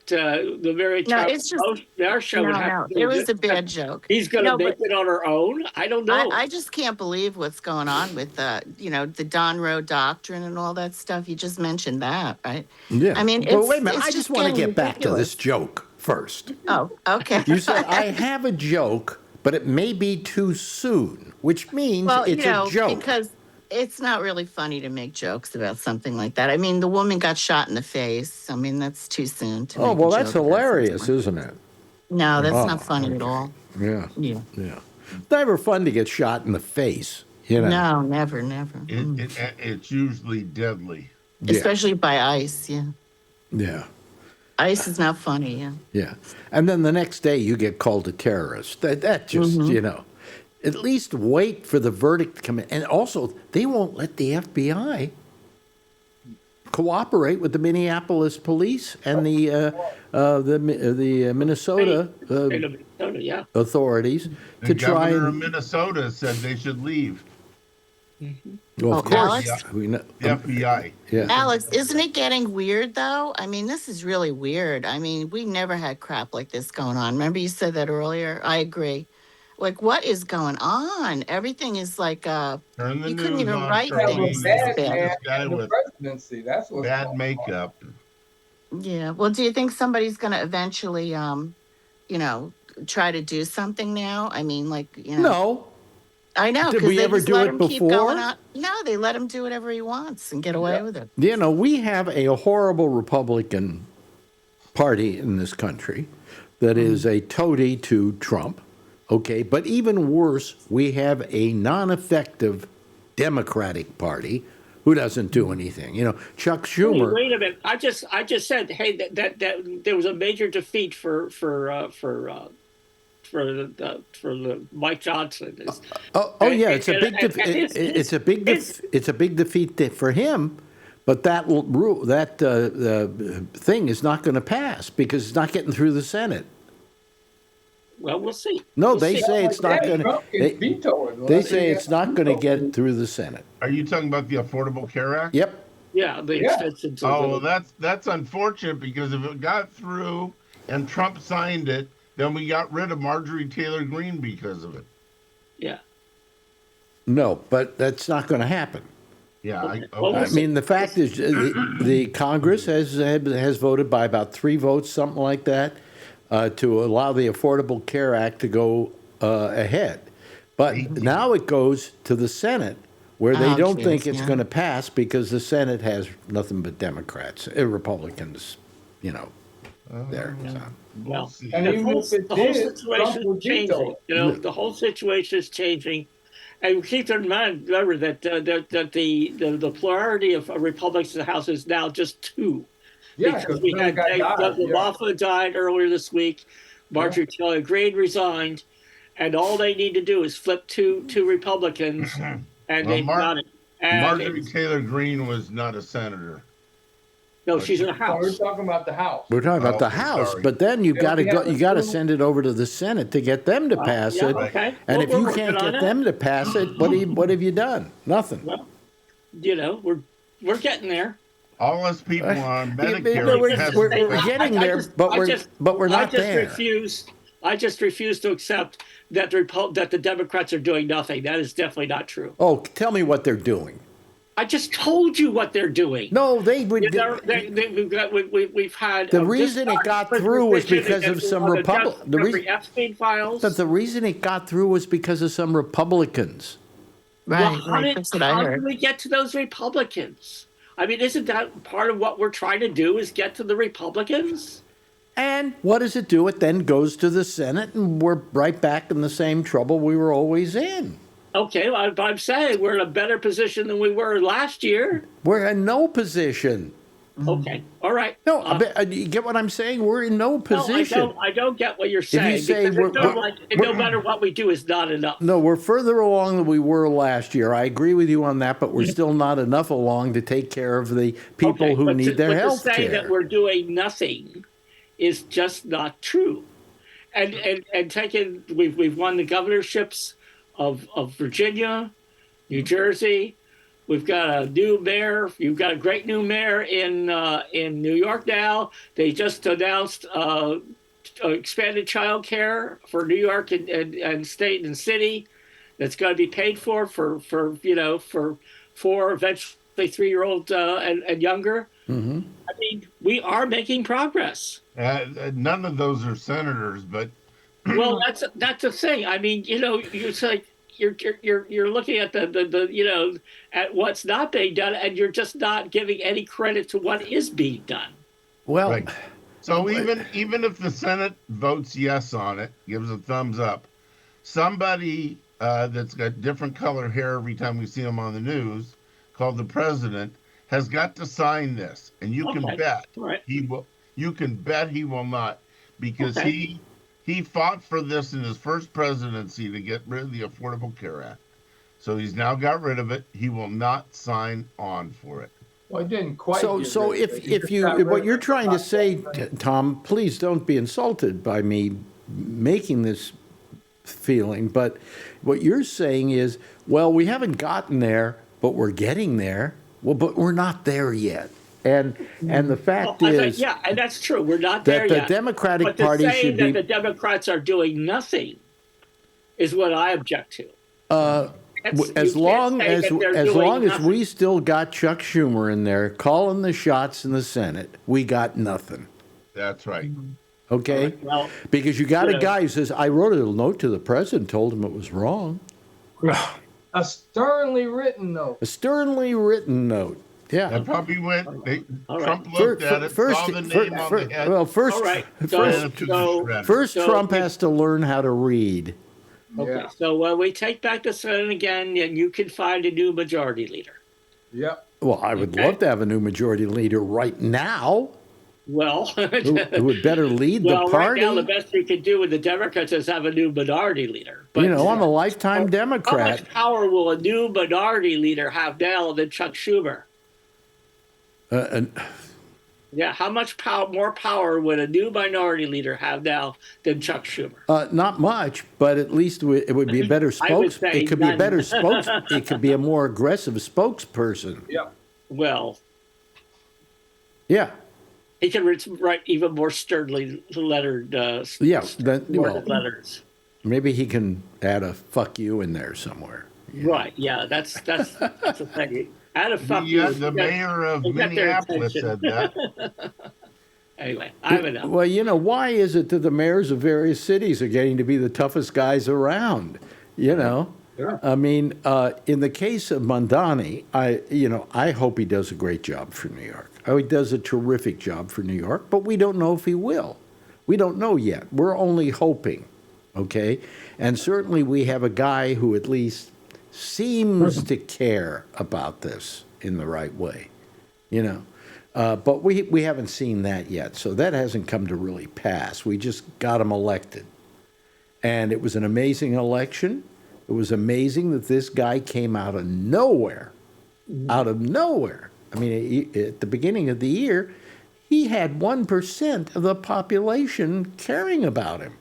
[SPEAKER 5] the Mary
[SPEAKER 10] No,
[SPEAKER 5] Tyler
[SPEAKER 10] it's just
[SPEAKER 5] our show would have to do.
[SPEAKER 10] it was a bad joke.
[SPEAKER 5] He's going to make it on her own. I don't know.
[SPEAKER 10] I just can't believe what's going on with the Don Rowe doctrine and all that stuff. You just mentioned that, right?
[SPEAKER 2] Yeah.
[SPEAKER 10] I mean,
[SPEAKER 2] well,
[SPEAKER 10] it's,
[SPEAKER 2] wait a minute.
[SPEAKER 10] it's
[SPEAKER 2] I just want to
[SPEAKER 10] getting
[SPEAKER 2] get back to
[SPEAKER 10] ridiculous.
[SPEAKER 2] this joke first.
[SPEAKER 10] Oh, okay.
[SPEAKER 2] You said I have a joke, but it may be too soon, which means
[SPEAKER 10] Well,
[SPEAKER 2] it's a joke.
[SPEAKER 10] because it's not really funny to make jokes about something like that. I mean, the woman got shot in the face. I mean, that's too soon to
[SPEAKER 2] Oh,
[SPEAKER 10] make
[SPEAKER 2] well,
[SPEAKER 10] a
[SPEAKER 2] that's
[SPEAKER 10] joke about
[SPEAKER 2] hilarious,
[SPEAKER 10] something like
[SPEAKER 2] isn't it?
[SPEAKER 10] that. No, that's
[SPEAKER 2] Oh,
[SPEAKER 10] not funny at all.
[SPEAKER 2] Yeah.
[SPEAKER 10] Yeah.
[SPEAKER 2] Yeah. It's never fun to get shot in the face, you know.
[SPEAKER 10] No, never.
[SPEAKER 6] It's usually deadly.
[SPEAKER 2] Yeah.
[SPEAKER 10] Especially by ice, yeah.
[SPEAKER 2] Yeah.
[SPEAKER 10] Ice is not funny, yeah.
[SPEAKER 2] Yeah. And then the next day you get called a terrorist. That just, at least wait for the verdict to come in. And also, they won't let the FBI cooperate with the Minneapolis police and the Minnesota
[SPEAKER 5] yeah.
[SPEAKER 2] authorities
[SPEAKER 6] The
[SPEAKER 2] to try
[SPEAKER 6] governor of
[SPEAKER 2] and.
[SPEAKER 6] Minnesota said they should leave.
[SPEAKER 2] Well, of
[SPEAKER 10] Oh,
[SPEAKER 2] course,
[SPEAKER 10] Alex?
[SPEAKER 2] we know.
[SPEAKER 6] The FBI.
[SPEAKER 2] Yeah.
[SPEAKER 10] Alex, isn't it getting weird though? I mean, this is really weird. I mean, we never had crap like this going on. Remember you said that earlier? I agree. Like, what is going on? Everything is like,
[SPEAKER 6] Turn the
[SPEAKER 10] you couldn't
[SPEAKER 6] news
[SPEAKER 10] even
[SPEAKER 6] on,
[SPEAKER 10] write
[SPEAKER 4] Have a
[SPEAKER 6] Charlene.
[SPEAKER 10] things
[SPEAKER 4] bad
[SPEAKER 10] this
[SPEAKER 4] man
[SPEAKER 10] bad.
[SPEAKER 6] This guy
[SPEAKER 4] in the
[SPEAKER 6] with
[SPEAKER 4] presidency. That's what's
[SPEAKER 6] bad
[SPEAKER 4] going on.
[SPEAKER 6] makeup.
[SPEAKER 10] Yeah. Well, do you think somebody's going to eventually, try to do something now? I mean, like,
[SPEAKER 2] No.
[SPEAKER 10] I know.
[SPEAKER 2] Did
[SPEAKER 10] 'cause
[SPEAKER 2] we
[SPEAKER 10] they
[SPEAKER 2] ever
[SPEAKER 10] just
[SPEAKER 2] do
[SPEAKER 10] let
[SPEAKER 2] it
[SPEAKER 10] him keep going
[SPEAKER 2] before?
[SPEAKER 10] on. No, they let him do whatever he wants and get away with it.
[SPEAKER 2] You know, we have a horrible Republican Party in this country that is a toady to Trump, okay? But even worse, we have a non-effective Democratic Party who doesn't do anything. You know, Chuck Schumer.
[SPEAKER 5] Wait a minute. I just said, hey, that there was a major defeat for the Mike Johnson.
[SPEAKER 2] Yeah, it's a big it's a big defeat for him, but that thing is not going to pass because it's not getting through the Senate.
[SPEAKER 5] Well, we'll see.
[SPEAKER 2] No,
[SPEAKER 5] We'll
[SPEAKER 2] they
[SPEAKER 5] see.
[SPEAKER 2] say it's not going
[SPEAKER 4] Trump
[SPEAKER 2] to.
[SPEAKER 4] can veto it.
[SPEAKER 2] They say it's not going to get through the Senate.
[SPEAKER 6] Are you talking about the Affordable Care Act?
[SPEAKER 2] Yep.
[SPEAKER 5] Yeah, the extension to
[SPEAKER 6] Oh, well, that's unfortunate because if it got through and Trump signed it, then we got rid of Marjorie Taylor Greene because of it.
[SPEAKER 5] Yeah.
[SPEAKER 2] No, but that's not going to happen.
[SPEAKER 6] Yeah.
[SPEAKER 2] I mean, the fact is, the Congress has voted by about 3 votes, something like that, to allow the Affordable Care Act to go ahead. But now it goes to the Senate, where they don't think it's going to pass because the Senate has nothing but Democrats, Republicans, there. So.
[SPEAKER 5] Well,
[SPEAKER 4] And even if it
[SPEAKER 5] the whole
[SPEAKER 4] did,
[SPEAKER 5] situation
[SPEAKER 4] Trump would
[SPEAKER 5] is changing.
[SPEAKER 4] veto it.
[SPEAKER 5] The whole situation is changing, and keep in mind, remember that the plurality of Republicans in the House is now just 2.
[SPEAKER 4] Yeah,
[SPEAKER 5] because we had Doug LaBaffa died earlier this week. Marjorie Taylor Greene resigned, and all they need to do is flip two Republicans, and they've got it. And
[SPEAKER 6] Marjorie Taylor Greene was not a senator.
[SPEAKER 5] No, she's in the House.
[SPEAKER 4] We're talking about the House.
[SPEAKER 2] We're talking about the House,
[SPEAKER 6] sorry.
[SPEAKER 2] but then you got to go.
[SPEAKER 4] we have
[SPEAKER 2] You got to
[SPEAKER 4] two-
[SPEAKER 2] send it over to the Senate to get them to pass
[SPEAKER 5] yeah,
[SPEAKER 2] it.
[SPEAKER 5] okay.
[SPEAKER 2] And
[SPEAKER 5] Well,
[SPEAKER 2] if you
[SPEAKER 5] we're
[SPEAKER 2] can't
[SPEAKER 5] working on
[SPEAKER 2] get
[SPEAKER 5] it.
[SPEAKER 2] them to pass it, what have you done? Nothing.
[SPEAKER 5] Well, we're getting there.
[SPEAKER 6] All us people on Medicare.
[SPEAKER 2] We're getting there, but we're not there.
[SPEAKER 5] I just refuse to accept that the Democrats are doing nothing. That is definitely not true.
[SPEAKER 2] Oh, tell me what they're doing.
[SPEAKER 5] I just told you what they're doing.
[SPEAKER 2] No, they would.
[SPEAKER 5] We've had
[SPEAKER 2] The reason it got through was because of some
[SPEAKER 5] Epstein files.
[SPEAKER 2] But the reason it got through was because of some Republicans.
[SPEAKER 10] Right.
[SPEAKER 5] Well, how
[SPEAKER 10] That's what I
[SPEAKER 5] did
[SPEAKER 10] heard.
[SPEAKER 5] we get to those Republicans? I mean, isn't that part of what we're trying to do is get to the Republicans?
[SPEAKER 2] And what does it do? It then goes to the Senate, and we're right back in the same trouble we were always in.
[SPEAKER 5] Okay, well, I'm saying we're in a better position than we were last year.
[SPEAKER 2] We're in no position.
[SPEAKER 5] Okay, all right.
[SPEAKER 2] No, you get what I'm saying? We're in no position.
[SPEAKER 5] No, I don't get what you're saying.
[SPEAKER 2] say
[SPEAKER 5] because no matter what we do is not enough.
[SPEAKER 2] No, we're further along than we were last year. I agree with you on that, but we're still not enough along to take care of the people who need their health care.
[SPEAKER 5] To say that we're doing nothing is just not true. And taking, we've won the governorships of Virginia, New Jersey. We've got a new mayor. You've got a great new mayor in New York now. They just announced expanded child care for New York and state and city. That's going to be paid for eventually 3-year-old and younger.
[SPEAKER 2] Mm-hmm.
[SPEAKER 5] I mean, we are making progress.
[SPEAKER 6] None of those are senators, but
[SPEAKER 5] well, that's the thing. I mean, it's like you're looking at the at what's not being done, and you're just not giving any credit to what is being done.
[SPEAKER 2] Well,
[SPEAKER 6] right. So even if the Senate votes yes on it, gives a thumbs up, somebody that's got different color hair every time we see him on the news, called the president, has got to sign this, and you can bet he will. You can bet he will not, because he fought for this in his first presidency to get rid of the Affordable Care Act. So he's now got rid of it. He will not sign on for it.
[SPEAKER 4] Well, he didn't quite.
[SPEAKER 2] So if what you're trying to say, Tom, please don't be insulted by me making this feeling, but what you're saying is, well, we haven't gotten there, but we're getting there. Well, but we're not there yet. And the fact is,
[SPEAKER 5] and that's true. We're not there
[SPEAKER 2] yet.
[SPEAKER 5] That
[SPEAKER 2] the Democratic Party should
[SPEAKER 5] be. That the Democrats are doing nothing is what I object to.
[SPEAKER 2] As long as we still got Chuck Schumer in there calling the shots in the Senate, we got nothing.
[SPEAKER 6] That's right.
[SPEAKER 2] Okay?
[SPEAKER 5] Well,
[SPEAKER 2] because you got a guy who says, I wrote a note to the president, told him it was wrong.
[SPEAKER 4] A sternly written note.
[SPEAKER 2] A sternly written note. Yeah.
[SPEAKER 6] That probably went. Trump looked at it, saw the name on the head.
[SPEAKER 2] Well, first Trump has to learn how to read.
[SPEAKER 5] Okay, yeah. So we take back the Senate again, and you can find a new majority leader.
[SPEAKER 4] Yep.
[SPEAKER 2] Well, I would love to have a new majority leader right now.
[SPEAKER 5] Well,
[SPEAKER 2] who would better lead the party?
[SPEAKER 5] Right now, the best we could do with the Democrats is have a new minority leader. But,
[SPEAKER 2] I'm a lifetime Democrat.
[SPEAKER 5] How much power will a new minority leader have now than Chuck Schumer? Yeah, how much more power would a new minority leader have now than Chuck Schumer?
[SPEAKER 2] Not much, but at least it would be a better It could be a better It could be a more aggressive spokesperson.
[SPEAKER 4] Yeah.
[SPEAKER 5] Well.
[SPEAKER 2] Yeah.
[SPEAKER 5] He can write even more sternly lettered. Letters.
[SPEAKER 2] Maybe he can add a "fuck you" in there somewhere.
[SPEAKER 5] Yeah. Right. Yeah. That's the thing. Add a fuck you.
[SPEAKER 6] The mayor of Minneapolis said that.
[SPEAKER 5] Anyway, I don't know.
[SPEAKER 2] Well, why is it that the mayors of various cities are getting to be the toughest guys around?
[SPEAKER 4] Sure.
[SPEAKER 2] I mean, in the case of Mondani, I hope he does a great job for New York. He does a terrific job for New York, but we don't know if he will. We don't know yet. We're only hoping, okay? And certainly we have a guy who at least seems to care about this in the right way, But we haven't seen that yet, so that hasn't come to really pass. We just got him elected. And it was an amazing election. It was amazing that this guy came out of nowhere. Out of nowhere. I mean, at the beginning of the year, he had 1% of the population caring about him.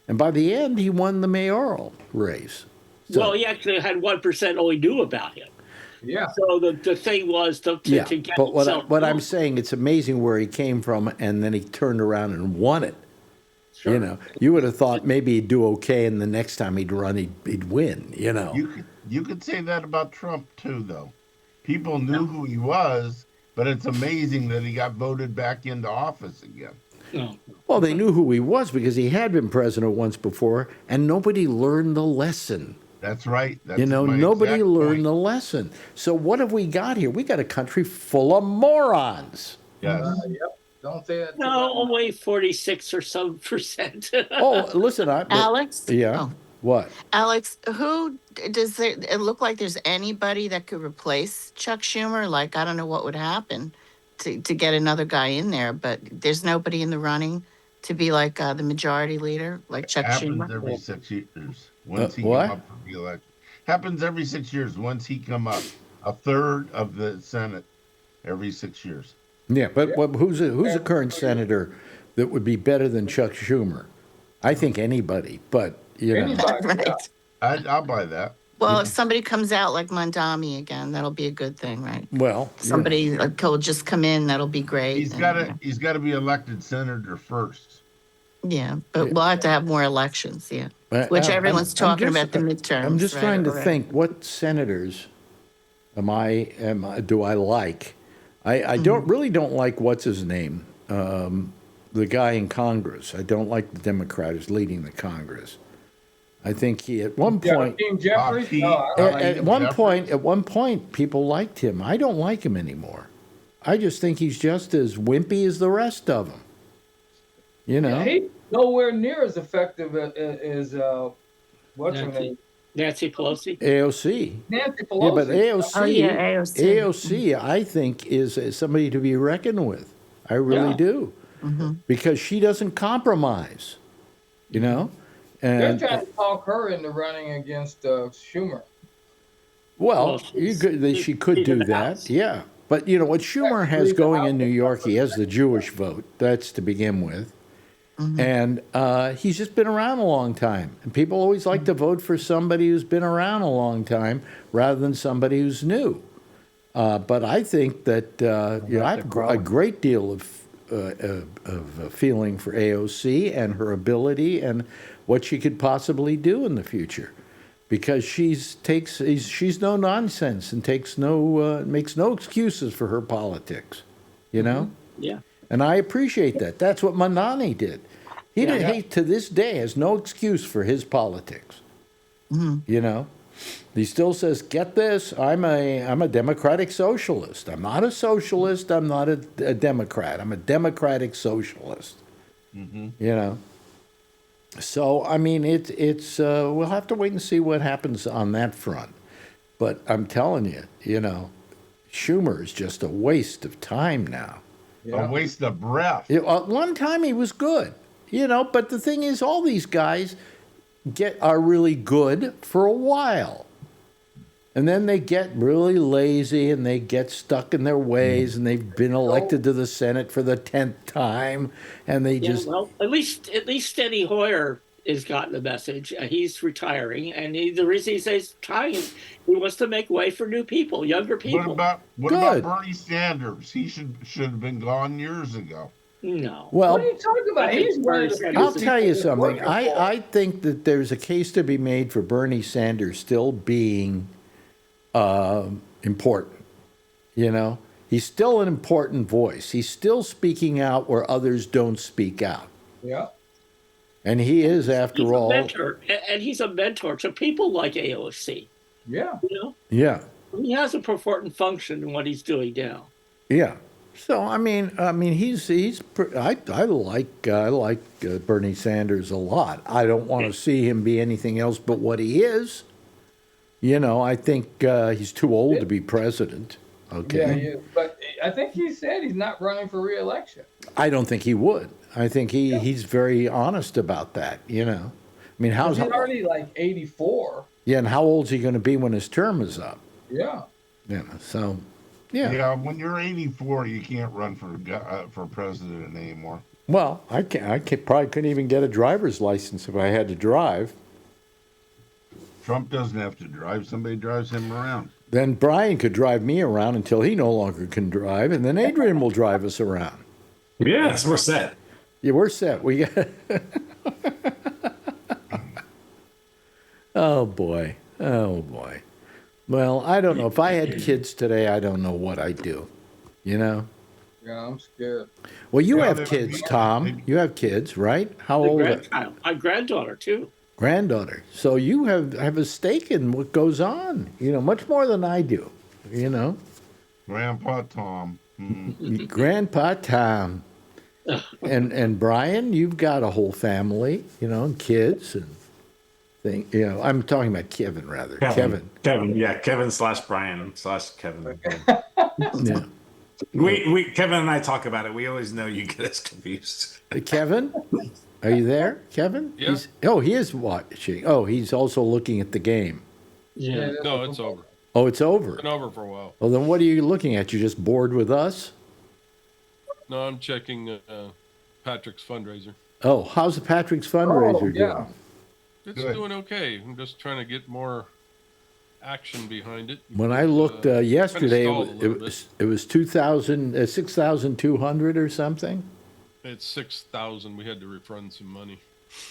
[SPEAKER 2] And by the end, he won the mayoral race. So,
[SPEAKER 5] well, he actually had 1% only knew about him.
[SPEAKER 4] Yeah.
[SPEAKER 5] So the thing was to get
[SPEAKER 2] but what I'm saying, it's amazing where he came from, and then he turned around and won it.
[SPEAKER 5] Sure.
[SPEAKER 2] You would have thought maybe he'd do okay, and the next time he'd run, he'd win.
[SPEAKER 6] You could say that about Trump too, though. People knew who he was, but it's amazing that he got voted back into office again.
[SPEAKER 5] No.
[SPEAKER 2] Well, they knew who he was because he had been president once before, and nobody learned the lesson.
[SPEAKER 6] That's right. That's
[SPEAKER 2] You know,
[SPEAKER 6] my
[SPEAKER 2] nobody
[SPEAKER 6] exact
[SPEAKER 2] learned
[SPEAKER 6] point.
[SPEAKER 2] the lesson. So what have we got here? We got a country full of morons.
[SPEAKER 6] Yes.
[SPEAKER 4] Yep. Don't say that.
[SPEAKER 5] No, only 46 or some percent.
[SPEAKER 2] Oh, listen,
[SPEAKER 10] Alex?
[SPEAKER 2] yeah.
[SPEAKER 10] Oh,
[SPEAKER 2] What?
[SPEAKER 10] Alex, who does it look like there's anybody that could replace Chuck Schumer? Like, I don't know what would happen to get another guy in there, but there's nobody in the running to be like the majority leader, like Chuck
[SPEAKER 6] Happens
[SPEAKER 10] Schumer.
[SPEAKER 6] every 6 years. Once he come
[SPEAKER 2] What?
[SPEAKER 6] up for re-election. Happens every 6 years. Once he come up, a third of the Senate every 6 years.
[SPEAKER 2] Yeah, but who's a current senator that would be better than Chuck Schumer? I think anybody, but you know.
[SPEAKER 4] Anybody,
[SPEAKER 10] Right.
[SPEAKER 4] yeah.
[SPEAKER 6] I'll buy that.
[SPEAKER 10] Well, if somebody comes out like Mondami again, that'll be a good thing, right?
[SPEAKER 2] Well,
[SPEAKER 10] Somebody will just come in, that'll be great.
[SPEAKER 6] He's got to be elected senator first.
[SPEAKER 10] Yeah, but we'll have to have more elections, yeah.
[SPEAKER 2] But,
[SPEAKER 10] Which
[SPEAKER 2] I'm
[SPEAKER 10] everyone's talking
[SPEAKER 2] just-
[SPEAKER 10] about the midterms.
[SPEAKER 2] I'm just
[SPEAKER 10] right,
[SPEAKER 2] trying to
[SPEAKER 10] already.
[SPEAKER 2] think what senators do I like? I don't like what's his name, the guy in Congress. I don't like the Democrat who's leading the Congress. I think he at one point
[SPEAKER 4] King Jeffries.
[SPEAKER 6] Pete.
[SPEAKER 4] No, I don't like
[SPEAKER 2] at
[SPEAKER 4] him.
[SPEAKER 2] one point people liked him. I don't like him anymore. I just think he's just as wimpy as the rest of them. You know.
[SPEAKER 4] Yeah, he's nowhere near as effective as what's her name?
[SPEAKER 5] Nancy Pelosi.
[SPEAKER 2] AOC.
[SPEAKER 4] Nancy Pelosi.
[SPEAKER 2] Yeah, but AOC,
[SPEAKER 10] Oh, yeah, AOC.
[SPEAKER 2] AOC, I think, is somebody to be reckoned with. I really
[SPEAKER 5] Yeah.
[SPEAKER 2] do. Because she doesn't compromise, you know?
[SPEAKER 4] They're
[SPEAKER 2] And,
[SPEAKER 4] trying to talk her into running against Schumer.
[SPEAKER 2] well,
[SPEAKER 5] Well,
[SPEAKER 2] she could
[SPEAKER 5] Speaker
[SPEAKER 2] do
[SPEAKER 5] of the
[SPEAKER 2] that,
[SPEAKER 5] House.
[SPEAKER 2] yeah. But, you know, what Schumer has
[SPEAKER 4] Leave the
[SPEAKER 2] going
[SPEAKER 4] House.
[SPEAKER 2] in New York, he has the Jewish vote. That's to begin with. And he's just been around a long time. And people always like to vote for somebody who's been around a long time rather than somebody who's new. But I think that you know, I have a great deal of feeling for AOC and her ability and what she could possibly do in the future, because she's no nonsense and makes no excuses for her politics, you know.
[SPEAKER 5] Yeah.
[SPEAKER 2] And I appreciate that. That's what Mandani did. He to this day has no excuse for his politics. You know, he still says, "Get this, I'm a democratic socialist. I'm not a socialist. I'm not a Democrat. I'm a democratic socialist." You know. So I mean, it's we'll have to wait and see what happens on that front. But I'm telling you, you know, Schumer is just a waste of time now.
[SPEAKER 6] A waste of breath.
[SPEAKER 2] At one time he was good, you know, but the thing is, all these guys are really good for a while. And then they get really lazy and they get stuck in their ways, and they've been elected to the Senate for the 10th time, and they just
[SPEAKER 5] Well, at least Steny Hoyer has gotten the message. He's retiring, and the reason he says retiring is he wants to make way for new people, younger people.
[SPEAKER 6] What about Bernie Sanders? He should have been gone years ago.
[SPEAKER 5] No.
[SPEAKER 2] Well,
[SPEAKER 4] What are you talking about? He's one of the few
[SPEAKER 2] I'll tell you
[SPEAKER 4] people
[SPEAKER 2] something.
[SPEAKER 4] working for him.
[SPEAKER 2] I think that there's a case to be made for Bernie Sanders still being important. You know, he's still an important voice. He's still speaking out where others don't speak out.
[SPEAKER 4] Yeah.
[SPEAKER 2] And he is,
[SPEAKER 5] He's
[SPEAKER 2] after
[SPEAKER 5] a
[SPEAKER 2] all,
[SPEAKER 5] mentor, and he's a mentor to people like AOC.
[SPEAKER 4] Yeah.
[SPEAKER 5] You know,
[SPEAKER 2] yeah,
[SPEAKER 5] he has a important function in what he's doing now.
[SPEAKER 2] yeah. So I mean, I like Bernie Sanders a lot. I don't want to see him be anything else but what he is. You know, I think he's too old to be president. Okay.
[SPEAKER 4] Yeah, he is. But I think he said he's not running for re-election.
[SPEAKER 2] I don't think he would. I think he's very honest about that, you know. I mean,
[SPEAKER 4] He's already like 84.
[SPEAKER 2] Yeah, and how old's he going to be when his term is up?
[SPEAKER 4] Yeah.
[SPEAKER 2] Yeah, so, yeah.
[SPEAKER 6] Yeah, when you're 84, you can't run for president anymore.
[SPEAKER 2] Well, I probably couldn't even get a driver's license if I had to drive.
[SPEAKER 6] Trump doesn't have to drive. Somebody drives him around.
[SPEAKER 2] Then Brian could drive me around until he no longer can drive, and then Adrian will drive us around.
[SPEAKER 7] Yes, we're set.
[SPEAKER 2] Yeah, we're set. We got. Oh boy. Oh boy. Well, I don't know. If I had kids today, I don't know what I'd do. You know?
[SPEAKER 4] Yeah, I'm scared.
[SPEAKER 2] Well, you
[SPEAKER 6] Yeah,
[SPEAKER 2] have
[SPEAKER 6] they-
[SPEAKER 2] kids, Tom. You have kids, right? How old?
[SPEAKER 5] My granddaughter too.
[SPEAKER 2] Granddaughter. So you have a stake in what goes on, much more than I do,
[SPEAKER 6] Grandpa Tom.
[SPEAKER 2] Grandpa Tom. And Brian, you've got a whole family, and kids and things. I'm talking about Kevin, rather. Kevin.
[SPEAKER 7] Yeah, Kevin / Brian / Kevin.
[SPEAKER 2] Yeah.
[SPEAKER 7] We Kevin and I talk about it. We always know you get us confused.
[SPEAKER 2] Kevin, are you there, Kevin?
[SPEAKER 8] Yeah.
[SPEAKER 2] He is watching. Oh, he's also looking at the game.
[SPEAKER 5] Yeah.
[SPEAKER 8] No, it's over.
[SPEAKER 2] Oh, it's over.
[SPEAKER 8] Been over for a while.
[SPEAKER 2] Well, then what are you looking at? You just bored with us?
[SPEAKER 8] No, I'm checking Patrick's fundraiser.
[SPEAKER 2] Oh, how's the Patrick's fundraiser doing?
[SPEAKER 8] It's
[SPEAKER 6] Good.
[SPEAKER 8] doing okay. I'm just trying to get more action behind it.
[SPEAKER 2] When I looked yesterday,
[SPEAKER 8] stalled a little
[SPEAKER 2] it was 6,200 or something.
[SPEAKER 8] It's 6,000. We had to refund some money.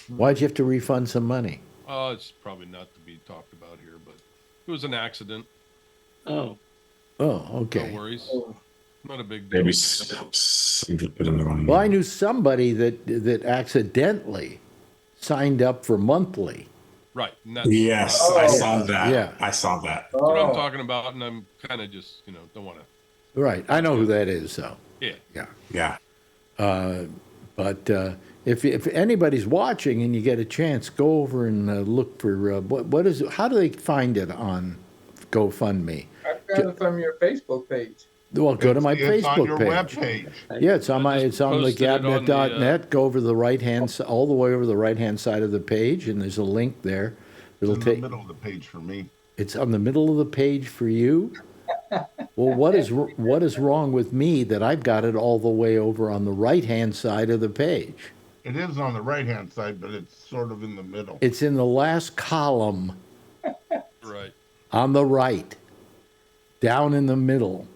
[SPEAKER 2] Why'd you have to refund some money?
[SPEAKER 8] It's probably not to be talked about here, but it was an accident.
[SPEAKER 5] Oh.
[SPEAKER 2] Oh, okay.
[SPEAKER 8] No worries. Not a big deal.
[SPEAKER 7] Maybe somebody put in the wrong.
[SPEAKER 2] Well, I knew somebody that accidentally signed up for monthly.
[SPEAKER 8] Right. And that's,
[SPEAKER 7] Yes, I saw that.
[SPEAKER 2] Yeah.
[SPEAKER 7] I saw that.
[SPEAKER 8] that's what I'm talking about, and I'm kind of just, don't want to.
[SPEAKER 2] Right. I know who that is, though.
[SPEAKER 8] Yeah.
[SPEAKER 7] Yeah.
[SPEAKER 2] But if anybody's watching and you get a chance, go over and look for what is it? How do they find it on GoFundMe?
[SPEAKER 4] I got it from your Facebook page.
[SPEAKER 2] Well, go to my
[SPEAKER 6] It's on your
[SPEAKER 2] Facebook page.
[SPEAKER 6] webpage.
[SPEAKER 2] Yeah, it's on
[SPEAKER 8] I
[SPEAKER 2] it's
[SPEAKER 8] just
[SPEAKER 2] on the
[SPEAKER 8] posted it on the,
[SPEAKER 2] gabnet.net. Go over the right hand, all the way over the right hand side of the page, and there's a link there.
[SPEAKER 6] It's
[SPEAKER 2] It'll
[SPEAKER 6] in the
[SPEAKER 2] take.
[SPEAKER 6] middle of the page for me.
[SPEAKER 2] It's on the middle of the page for you. Well, what is wrong with me that I've got it all the way over on the right hand side of the page?
[SPEAKER 6] It is on the right-hand side, but it's sort of in the middle.
[SPEAKER 2] It's in the last column
[SPEAKER 8] Right.
[SPEAKER 2] on the right, down in the middle.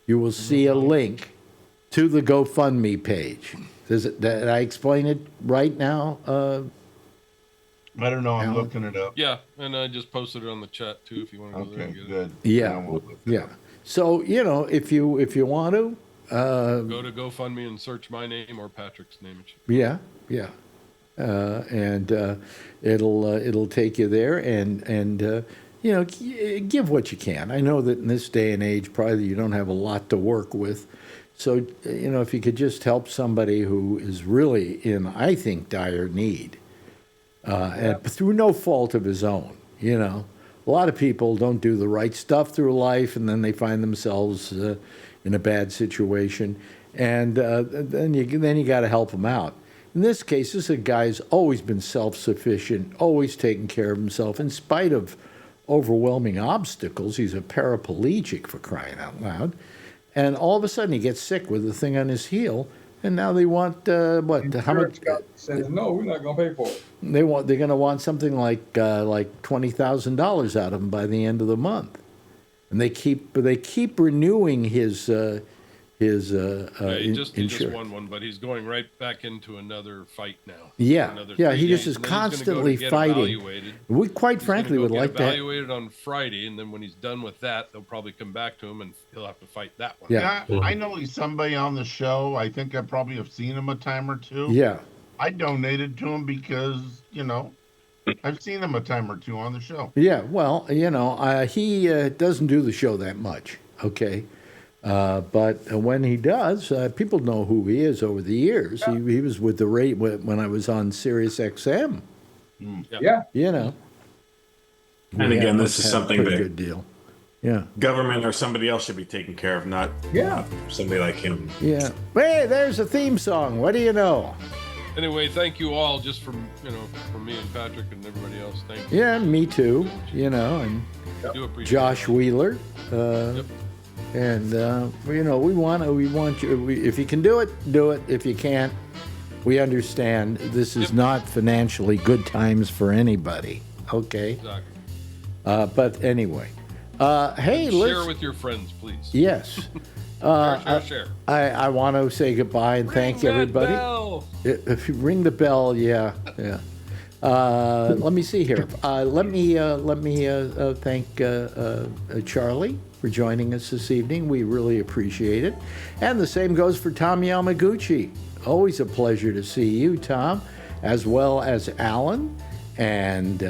[SPEAKER 2] You will see a link to the GoFundMe page. Did I explain it right now?
[SPEAKER 6] I don't know. I'm
[SPEAKER 2] Alan?
[SPEAKER 6] looking it up.
[SPEAKER 8] Yeah, and I just posted it on the chat too. If you want to go there
[SPEAKER 6] Okay,
[SPEAKER 8] and get
[SPEAKER 6] good.
[SPEAKER 2] Yeah,
[SPEAKER 6] Now we'll look it
[SPEAKER 2] yeah.
[SPEAKER 6] up.
[SPEAKER 2] So if you want to,
[SPEAKER 8] it, go to GoFundMe and search my name or Patrick's name. It should-
[SPEAKER 2] yeah, and it'll take you there, and give what you can. I know that in this day and age, probably you don't have a lot to work with. So, if you could just help somebody who is really in, I think, dire need, and through no fault of his own, A lot of people don't do the right stuff through life, and then they find themselves in a bad situation, and then you got to help them out. In this case, this is a guy who's always been self-sufficient, always taken care of himself, in spite of overwhelming obstacles. He's a paraplegic, for crying out loud. And all of a sudden he gets sick with the thing on his heel, and now they want what? How much?
[SPEAKER 4] Insurance company says no, we're not gonna pay for it.
[SPEAKER 2] They're going to want something like $20,000 out of him by the end of the month, and they keep renewing his
[SPEAKER 8] he just
[SPEAKER 2] insurance.
[SPEAKER 8] won one, but he's going right back into another fight now.
[SPEAKER 2] Yeah,
[SPEAKER 8] Another
[SPEAKER 2] yeah,
[SPEAKER 8] 3
[SPEAKER 2] he just
[SPEAKER 8] days,
[SPEAKER 2] is
[SPEAKER 8] and then he's gonna go to
[SPEAKER 2] constantly
[SPEAKER 8] get
[SPEAKER 2] fighting.
[SPEAKER 8] evaluated.
[SPEAKER 2] We quite
[SPEAKER 8] He's
[SPEAKER 2] frankly
[SPEAKER 8] gonna
[SPEAKER 2] would
[SPEAKER 8] go get
[SPEAKER 2] like to.
[SPEAKER 8] evaluated on Friday, and then when he's done with that, they'll probably come back to him, and he'll have to fight that one.
[SPEAKER 2] Yeah.
[SPEAKER 6] I know he's somebody on the show. I think I probably have seen him a time or two.
[SPEAKER 2] Yeah,
[SPEAKER 6] I donated to him because, I've seen him a time or two on the show.
[SPEAKER 2] yeah. Well, he doesn't do the show that much. Okay. But when he does, people know who he is over the years. He was with the rate when I was on Sirius XM.
[SPEAKER 4] Yeah.
[SPEAKER 2] And
[SPEAKER 7] And again, this is
[SPEAKER 2] had a
[SPEAKER 7] something
[SPEAKER 2] pretty
[SPEAKER 7] that
[SPEAKER 2] good deal. Yeah,
[SPEAKER 7] government or somebody else should be taking care of, not somebody like him.
[SPEAKER 2] yeah. Hey, there's a theme song. What do you know?
[SPEAKER 8] Anyway, thank you all, just from me and Patrick and everybody else. Thank you.
[SPEAKER 2] Yeah, me too. And
[SPEAKER 8] I do appreciate
[SPEAKER 2] Josh
[SPEAKER 8] it.
[SPEAKER 2] Wheeler.
[SPEAKER 8] Yep.
[SPEAKER 2] And we want you. If you can do it, do it. If you can't, we understand. This is not financially good times for anybody. Okay.
[SPEAKER 8] Exactly.
[SPEAKER 2] But anyway, hey,
[SPEAKER 8] Share with your friends, please.
[SPEAKER 2] Yes.
[SPEAKER 8] Share.
[SPEAKER 2] I want to say goodbye and thank everybody.
[SPEAKER 8] Bell.
[SPEAKER 2] If you ring the bell, yeah. Let me see here. Let me thank Charlie for joining us this evening. We really appreciate it. And the same goes for Tom Yamaguchi. Always a pleasure to see you, Tom, as well as Alan and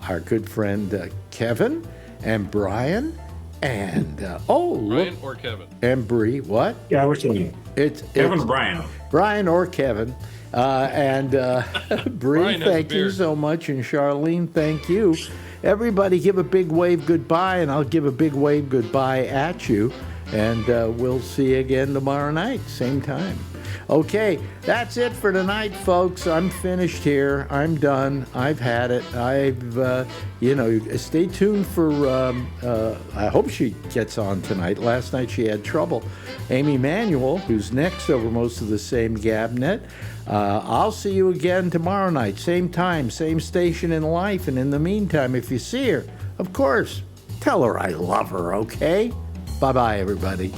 [SPEAKER 2] our good friend Kevin and Brian and
[SPEAKER 8] Brian or Kevin?
[SPEAKER 2] and Bree. What?
[SPEAKER 11] Yeah, we're saying
[SPEAKER 2] It's
[SPEAKER 1] Kevin
[SPEAKER 2] it's
[SPEAKER 1] or Brian?
[SPEAKER 2] Brian or Kevin. And Bree,
[SPEAKER 8] Brian has a
[SPEAKER 2] thank you
[SPEAKER 8] beard.
[SPEAKER 2] so much. And Charlene, thank you. Everybody give a big wave goodbye, and I'll give a big wave goodbye at you. And we'll see you again tomorrow night, same time. Okay, that's it for tonight, folks. I'm finished here. I'm done. I've had it. Stay tuned for, I hope she gets on tonight. Last night she had trouble. Amy Manuel, who's next over most of the same Gabnet. I'll see you again tomorrow night, same time, same station in life. And in the meantime, if you see her, of course, tell her I love her, okay? Bye-bye, everybody.